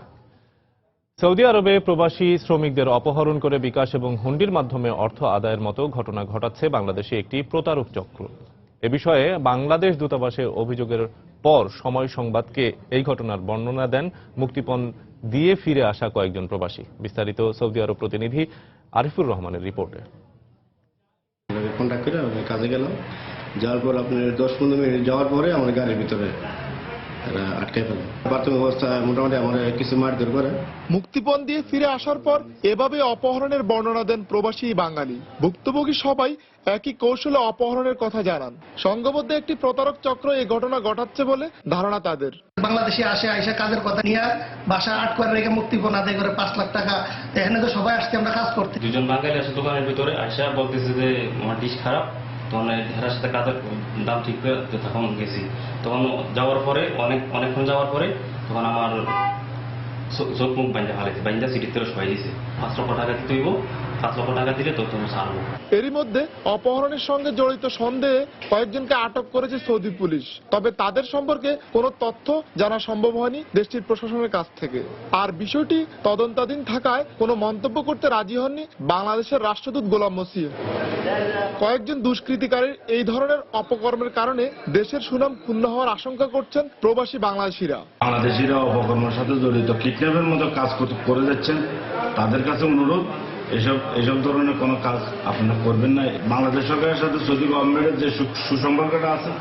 সৌদি আরবে প্রবাসী শ্রমিকদের অপহরণ করে বিকাশ এবং হুন্ডির মাধ্যমে অর্থ আদায়ের মতো ঘটনা ঘটাচ্ছে বাংলাদেশে একটি প্রতারক চক্র। এ বিষয়ে বাংলাদেশ দূতাবাসের অভিযোগের পর সময় সংবাদকে এই ঘটনার বর্ণনা দেন মুক্তিপণ দিয়ে ফিরে আসা কয়েকজন প্রবাসী। বিস্তারিত সৌদি আরব প্রতিনিধি আরিফুর রহমানের রিপোর্টে। কন্ট্যাক্ট করে আমি কাজে গেলাম, যাওয়ার পর আপনার 10-15 মিনিট যাওয়ার পরে আমার গাড়ির ভিতরে আটকে ফেলে। প্রাথমিক অবস্থায় মোটামুটি আমার কিছু মারধর করে। মুক্তিপণ দিয়ে ফিরে আসার পর এভাবে অপহরণের বর্ণনা দেন প্রবাসী বাঙালি। ভুক্তভোগী সবাই একই কৌশলে অপহরণের কথা জানান। সংঘবদ্ধ একটি প্রতারক চক্র এই ঘটনা ঘটাচ্ছে বলে ধারণা তাদের। বাংলাদেশে আসে আইসা কাজের কথা নিয়ে বাসা আট করে রেখে মুক্তিপণ আদায় করে 5 লাখ টাকা। এখানে তো সবাই আসছে আমরা কাজ করতে। দুজন বাঙালি আসে দোকানের ভিতরে আইসা বলতেছে যে আমার ডিশ খারাপ, তখন এর সাথে কাজের দাম ঠিক করে তখন গেছি। তখন যাওয়ার পরে অনেকক্ষণ যাওয়ার পরে তখন আমার চোখ মুখ বাইন্দা সিটিতে সবাই দিছে। 5 লক্ষ টাকা দিতে হইব, 5 লক্ষ টাকা দিলে তখন ছাড়বো। এরই মধ্যে অপহরণের সঙ্গে জড়িত সন্দেহে কয়েকজনকে আটক করেছে সৌদি পুলিশ। তবে তাদের সম্পর্কে কোনো তথ্য জানা সম্ভব হয়নি দেশটির প্রশাসনের কাছ থেকে। আর বিষয়টি তদন্তাধীন থাকায় কোনো মন্তব্য করতে রাজি হননি বাংলাদেশের রাষ্ট্রদূত গোলাম মসিহ। কয়েকজন দুষ্কৃতিকারীর এই ধরনের অপকর্মের কারণে দেশের সুনাম ক্ষুণ্ণ হওয়ার আশঙ্কা করছেন প্রবাসী বাংলাদেশিরা। বাংলাদেশিরা অপকর্মের সাথে জড়িত কিডন্যাপের মতো কাজ করে যাচ্ছেন, তাদের কাছে অনুরোধ এসব ধরনের কোনো কাজ আপনারা করবেন না। বাংলাদেশ সরকারের সাথে সৌদি গভর্নমেন্টের যে সুসম্পর্কটা আছে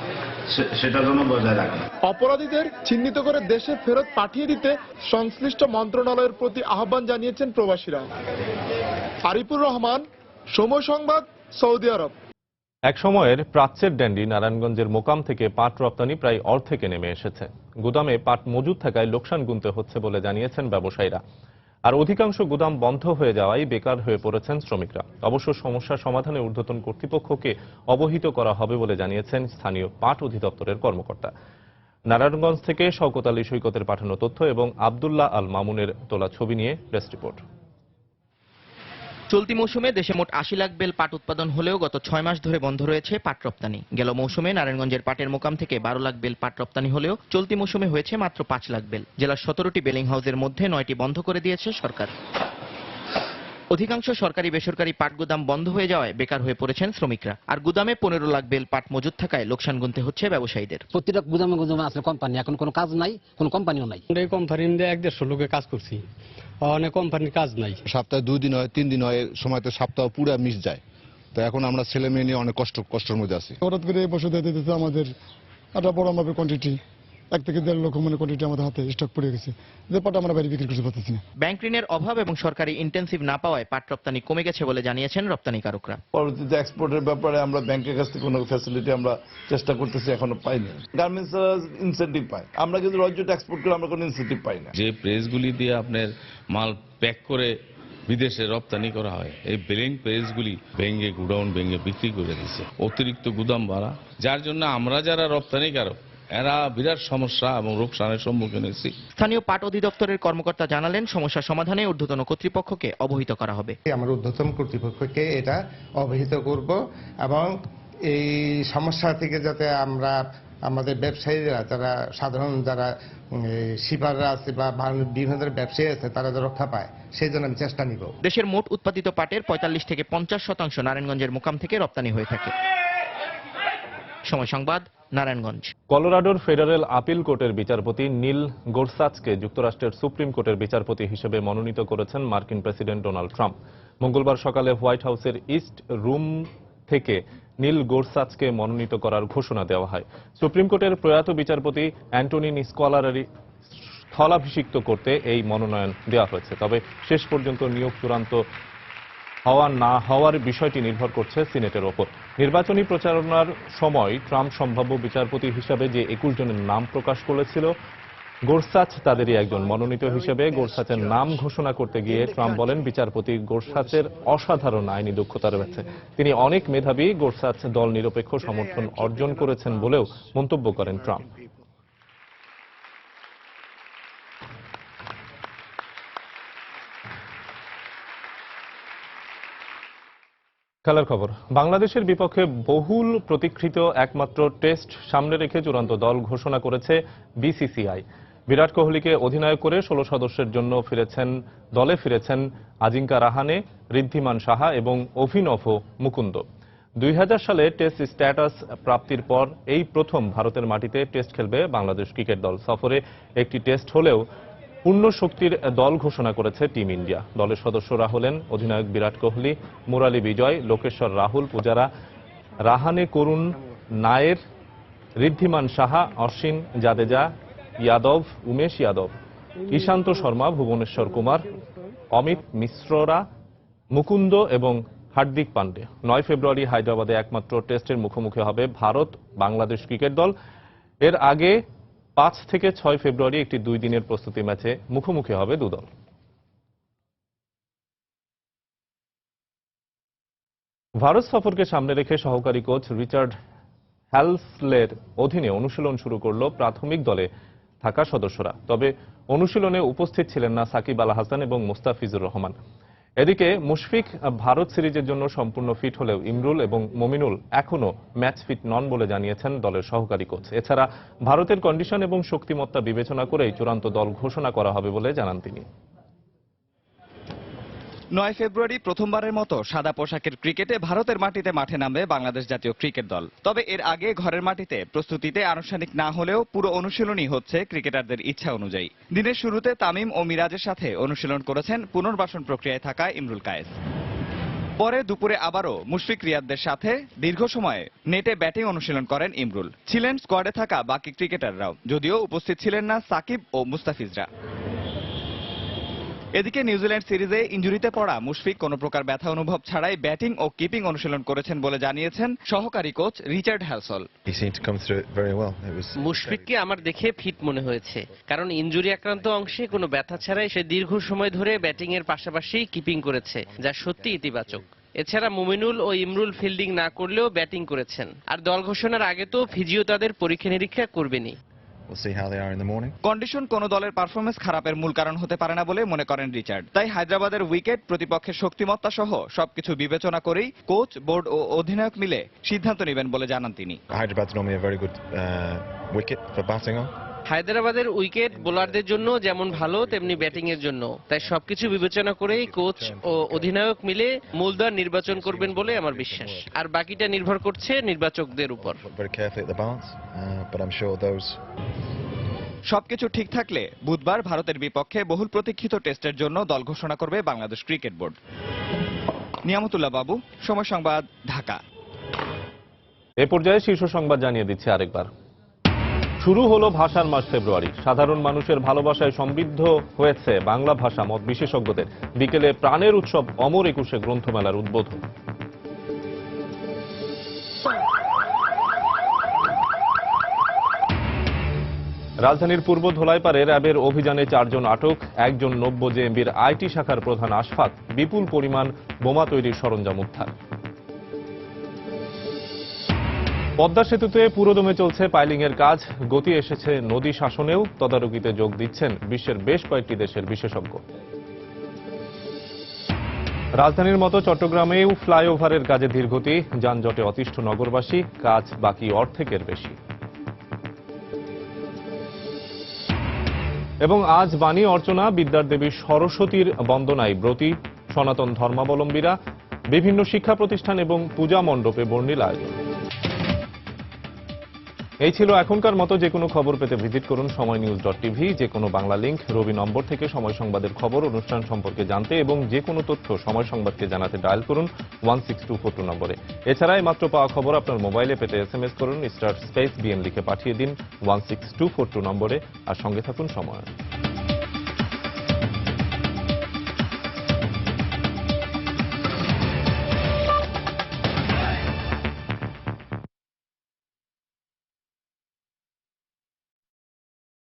সেটা যেন বজায় রাখে। অপরাধীদের চিহ্নিত করে দেশে ফেরত পাঠিয়ে দিতে সংশ্লিষ্ট মন্ত্রণালয়ের প্রতি আহ্বান জানিয়েছেন প্রবাসীরা। আরিফুর রহমান, সময় সংবাদ, সৌদি আরব। এক সময়ের প্রাচ্যের ড্যান্ডি নারায়ণগঞ্জের মোকাম থেকে পাট রপ্তানি প্রায় অর্ধেকে নেমে এসেছে। গুদামে পাট মজুদ থাকায় লোকসান গুনতে হচ্ছে বলে জানিয়েছেন ব্যবসায়ীরা। আর অধিকাংশ গুদাম বন্ধ হয়ে যাওয়ায় বেকার হয়ে পড়েছেন শ্রমিকরা। অবশ্য সমস্যা সমাধানে ঊর্ধ্বতন কর্তৃপক্ষকে অবহিত করা হবে বলে জানিয়েছেন স্থানীয় পাট অধিদপ্তরের কর্মকর্তা। নারায়ণগঞ্জ থেকে শওকত আলী সৈকতের পাঠানো তথ্য এবং আব্দুল্লাহ আল মামুনের তোলা ছবি নিয়ে প্রেস রিপোর্ট। চলতি মৌসুমে দেশে মোট 80 লাখ বেল পাট উৎপাদন হলেও গত 6 মাস ধরে বন্ধ রয়েছে পাট রপ্তানি। গেল মৌসুমে নারায়ণগঞ্জের পাটের মোকাম থেকে 12 লাখ বেল পাট রপ্তানি হলেও চলতি মৌসুমে হয়েছে মাত্র 5 লাখ বেল। জেলার 17টি বেলিং হাউসের মধ্যে 9টি বন্ধ করে দিয়েছে সরকার। অধিকাংশ সরকারি বেসরকারি পাট গুদাম বন্ধ হয়ে যাওয়ায় বেকার হয়ে পড়েছেন শ্রমিকরা। আর গুদামে 15 লাখ বেল পাট মজুদ থাকায় লোকসান গুনতে হচ্ছে ব্যবসায়ীদের। প্রতিটা গুদামে গুদামে আসলে কোম্পানি, এখন কোনো কাজ নাই, কোনো কোম্পানিও নাই। এই কোম্পানি দিয়ে 1-150 লোকে কাজ করছি, অনেক কোম্পানির কাজ নাই। সপ্তাহে 2 দিন হয়, 3 দিন হয়, সময়তে সপ্তাহ পুরো মিস যায়। তো এখন আমরা ছেলে মেয়ে নিয়ে অনেক কষ্টের মধ্যে আছি। হঠাৎ করে এই বছর দিতে আমাদের একটা বড় মাপের কোয়ান্টিটি 1 থেকে 1.5 লক্ষ মানে কোয়ান্টিটি আমাদের হাতে স্টক পড়ে গেছে, যে পাট আমরা বাইরে বিক্রি করতে পারতেছি না। ব্যাংক ঋণের অভাব এবং সরকারি ইন্টেন্সিভ না পাওয়ায় পাট রপ্তানি কমে গেছে বলে জানিয়েছেন রপ্তানিকারকরা। পরবর্তীতে এক্সপোর্টের ব্যাপারে আমরা ব্যাংকের কাছ থেকে কোনো ফ্যাসিলিটি আমরা চেষ্টা করতেছি, এখনো পাইনি। গার্মেন্টস ইনসেন্টিভ পায়, আমরা কিন্তু রাজ্যটা এক্সপোর্ট করে আমরা কোনো ইনসেন্টিভ পাই না। যে প্রেসগুলি দিয়ে আপনার মাল প্যাক করে বিদেশে রপ্তানি করা হয়, এই বেলিং প্রেসগুলি ভেঙে গুডাউন ভেঙে বিক্রি করে দিচ্ছে। অতিরিক্ত গুদাম ভাড়া, যার জন্য আমরা যারা রপ্তানিকারক এরা বিরাট সমস্যা এবং লোকসানের সম্মুখীন হয়েছি। স্থানীয় পাট অধিদপ্তরের কর্মকর্তা জানালেন, সমস্যা সমাধানে ঊর্ধ্বতন কর্তৃপক্ষকে অবহিত করা হবে। আমরা ঊর্ধ্বতন কর্তৃপক্ষকে এটা অবহিত করব এবং এই সমস্যা থেকে যাতে আমরা আমাদের ব্যবসায়ীরা, যারা সাধারণ যারা শিপাররা আছে বা বিভিন্ন ধরনের ব্যবসায়ী আছে, তারা রক্ষা পায়, সেই জন্য আমি চেষ্টা নিব। দেশের মোট উৎপাদিত পাটের 45 থেকে 50% নারায়ণগঞ্জের মোকাম থেকে রপ্তানি হয়ে থাকে। সময় সংবাদ, নারায়ণগঞ্জ। কলোরাডোর ফেডারেল আপিল কোর্টের বিচারপতি নীল গোরসাচকে যুক্তরাষ্ট্রের সুপ্রিম কোর্টের বিচারপতি হিসেবে মনোনীত করেছেন মার্কিন প্রেসিডেন্ট ডোনাল্ড ট্রাম্প। মঙ্গলবার সকালে হোয়াইট হাউসের ইস্ট রুম থেকে নীল গোরসাচকে মনোনীত করার ঘোষণা দেওয়া হয়। সুপ্রিম কোর্টের প্রয়াত বিচারপতি অ্যান্টনিন স্কলারি স্থলাভিষিক্ত করতে এই মনোনয়ন দেওয়া হয়েছে। তবে শেষ পর্যন্ত নিয়োগ চূড়ান্ত হওয়া না হওয়ার বিষয়টি নির্ভর করছে সিনেটের ওপর। নির্বাচনী প্রচারণার সময় ট্রাম্প সম্ভাব্য বিচারপতি হিসাবে যে 21 জনের নাম প্রকাশ করেছিল, গোরসাচ তাদেরই একজন। মনোনীত হিসেবে গোরসাচের নাম ঘোষণা করতে গিয়ে ট্রাম্প বলেন, বিচারপতি গোরসাচের অসাধারণ আইনি দক্ষতা রয়েছে, তিনি অনেক মেধাবী। গোরসাচ দল নিরপেক্ষ সমর্থন অর্জন করেছেন বলেও মন্তব্য করেন ট্রাম্প। খেলার খবর। বাংলাদেশের বিপক্ষে বহুল প্রতীক্ষিত একমাত্র টেস্ট সামনে রেখে চূড়ান্ত দল ঘোষণা করেছে বিসিসিআই। বিরাট কোহলিকে অধিনায়ক করে 16 সদস্যের জন্য দলে ফিরেছেন আজিঙ্কা রাহানে, ঋদ্ধিমান সাহা এবং অভিনভ মুকুন্দ। 2000 সালে টেস্ট স্ট্যাটাস প্রাপ্তির পর এই প্রথম ভারতের মাটিতে টেস্ট খেলবে বাংলাদেশ ক্রিকেট দল। সফরে একটি টেস্ট হলেও পূর্ণ শক্তির দল ঘোষণা করেছে টিম ইন্ডিয়া। দলের সদস্যরা হলেন অধিনায়ক বিরাট কোহলি, মুরালি বিজয়, লোকেশ্বর রাহুল, পূজারা, রাহানে, করুণ নায়ের, ঋদ্ধিমান সাহা, অশ্বিন, জাদেজা, যাদব, উমেশ যাদব, ঈশান্ত শর্মা, ভুবনেশ্বর কুমার, অমিত মিশ্ররা, মুকুন্দ এবং হার্দিক পান্ডে। 9 ফেব্রুয়ারি হায়দ্রাবাদে একমাত্র টেস্টের মুখোমুখি হবে ভারত বাংলাদেশ ক্রিকেট দল। এর আগে 5 থেকে 6 ফেব্রুয়ারি একটি 2 দিনের প্রস্তুতি ম্যাচে মুখোমুখি হবে দুদল। ভারত সফরকে সামনে রেখে সহকারী কোচ রিচার্ড হ্যালসলের অধীনে অনুশীলন শুরু করল প্রাথমিক দলে থাকা সদস্যরা। তবে অনুশীলনে উপস্থিত ছিলেন না সাকিব আল হাসান এবং মুস্তাফিজুর রহমান। এদিকে মুশফিক ভারত সিরিজের জন্য সম্পূর্ণ ফিট হলেও ইমরুল এবং মমিনুল এখনো ম্যাচ ফিট নন বলে জানিয়েছেন দলের সহকারী কোচ। এছাড়া ভারতের কন্ডিশন এবং শক্তিমত্তা বিবেচনা করেই চূড়ান্ত দল ঘোষণা করা হবে বলে জানান তিনি। 9 ফেব্রুয়ারি প্রথমবারের মতো সাদা পোশাকের ক্রিকেটে ভারতের মাটিতে মাঠে নামবে বাংলাদেশ জাতীয় ক্রিকেট দল। তবে এর আগে ঘরের মাটিতে প্রস্তুতিতে আনুষ্ঠানিক না হলেও পুরো অনুশীলনই হচ্ছে ক্রিকেটারদের ইচ্ছা অনুযায়ী। দিনের শুরুতে তামিম ও মিরাজের সাথে অনুশীলন করেছেন পুনর্বাসন প্রক্রিয়ায় থাকা ইমরুল কায়েস। পরে দুপুরে আবারও মুশফিক রিয়াদদের সাথে দীর্ঘ সময় নেটে ব্যাটিং অনুশীলন করেন ইমরুল। ছিলেন স্কোয়াডে থাকা বাকি ক্রিকেটাররাও, যদিও উপস্থিত ছিলেন না সাকিব ও মুস্তাফিজরা। এদিকে নিউজিল্যান্ড সিরিজে ইনজুরিতে পড়া মুশফিক কোনো প্রকার ব্যথা অনুভব ছাড়াই ব্যাটিং ও কিপিং অনুশীলন করেছেন বলে জানিয়েছেন সহকারী কোচ রিচার্ড হ্যালসল। মুশফিককে আমার দেখে ফিট মনে হয়েছে, কারণ ইনজুরি আক্রান্ত অংশে কোনো ব্যথা ছাড়াই সে দীর্ঘ সময় ধরে ব্যাটিং এর পাশাপাশি কিপিং করেছে, যা সত্যি ইতিবাচক। এছাড়া মুমিনুল ও ইমরুল ফিল্ডিং না করলেও ব্যাটিং করেছেন। আর দল ঘোষণার আগে তো ফিজিও তাদের পরীক্ষা নিরীক্ষা করবেনি। কন্ডিশন কোন দলের পারফরমেন্স খারাপের মূল কারণ হতে পারে না বলে মনে করেন রিচার্ড। তাই হায়দ্রাবাদের উইকেট, প্রতিপক্ষের শক্তিমত্তা সহ সবকিছু বিবেচনা করেই কোচ, বোর্ড ও অধিনায়ক মিলে সিদ্ধান্ত নেবেন বলে জানান তিনি। হায়দ্রাবাদের উইকেট বোলারদের জন্য যেমন ভালো, তেমনি ব্যাটিং এর জন্য। তাই সবকিছু বিবেচনা করেই কোচ ও অধিনায়ক মিলে মূলদল নির্বাচন করবেন বলে আমার বিশ্বাস। আর বাকিটা নির্ভর করছে নির্বাচকদের উপর। সবকিছু ঠিক থাকলে বুধবার ভারতের বিপক্ষে বহুল প্রতীক্ষিত টেস্টের জন্য দল ঘোষণা করবে বাংলাদেশ ক্রিকেট বোর্ড। নিয়ামতুল্লাহ বাবু, সময় সংবাদ, ঢাকা। এ পর্যায়ে শীর্ষ সংবাদ জানিয়ে দিচ্ছে আরেকবার। শুরু হলো ভাষার মাস ফেব্রুয়ারি। সাধারণ মানুষের ভালোবাসায় সমৃদ্ধ হয়েছে বাংলা ভাষা, মত বিশেষজ্ঞদের। বিকেলে প্রাণের উৎসব অমর একুশে গ্রন্থমেলার উদ্বোধন। রাজধানীর পূর্ব ধোলাইপাড়ে র্যাবের অভিযানে 4 জন আটক, একজন 90 জেএমবির আইটি শাখার প্রধান আশফাক। বিপুল পরিমাণ বোমা তৈরির সরঞ্জাম উদ্ধার। পদ্মা সেতুতে পুরোদমে চলছে পাইলিং এর কাজ। গতি এসেছে নদী শাসনেও। তদারকিতে যোগ দিচ্ছেন বিশ্বের বেশ কয়েকটি দেশের বিশেষজ্ঞ। রাজধানীর মতো চট্টগ্রামেও ফ্লাইওভারের কাজে ধীরগতি। যানজটে অতিষ্ঠ নগরবাসী, কাজ বাকি অর্ধেকের বেশি। এবং আজ বাণী অর্চনা, বিদ্যার দেবী সরস্বতীর বন্দনায় ব্রতী সনাতন ধর্মাবলম্বীরা। বিভিন্ন শিক্ষা প্রতিষ্ঠান এবং পূজা মণ্ডপে বর্ণিল আয়োজন। এই ছিল এখনকার মতো। যে কোনো খবর পেতে ভিজিট করুন সময়নিউজ.tv। যে কোনো বাংলা লিংক, রবি নম্বর থেকে সময় সংবাদের খবর, অনুষ্ঠান সম্পর্কে জানতে এবং যে কোনো তথ্য সময় সংবাদকে জানাতে ডায়াল করুন 16242 নম্বরে। এছাড়া মাত্র পাওয়া খবর আপনার মোবাইলে পেতে SMS করুন *BN লিখে পাঠিয়ে দিন 16242 নম্বরে। আর সঙ্গে থাকুন সময়।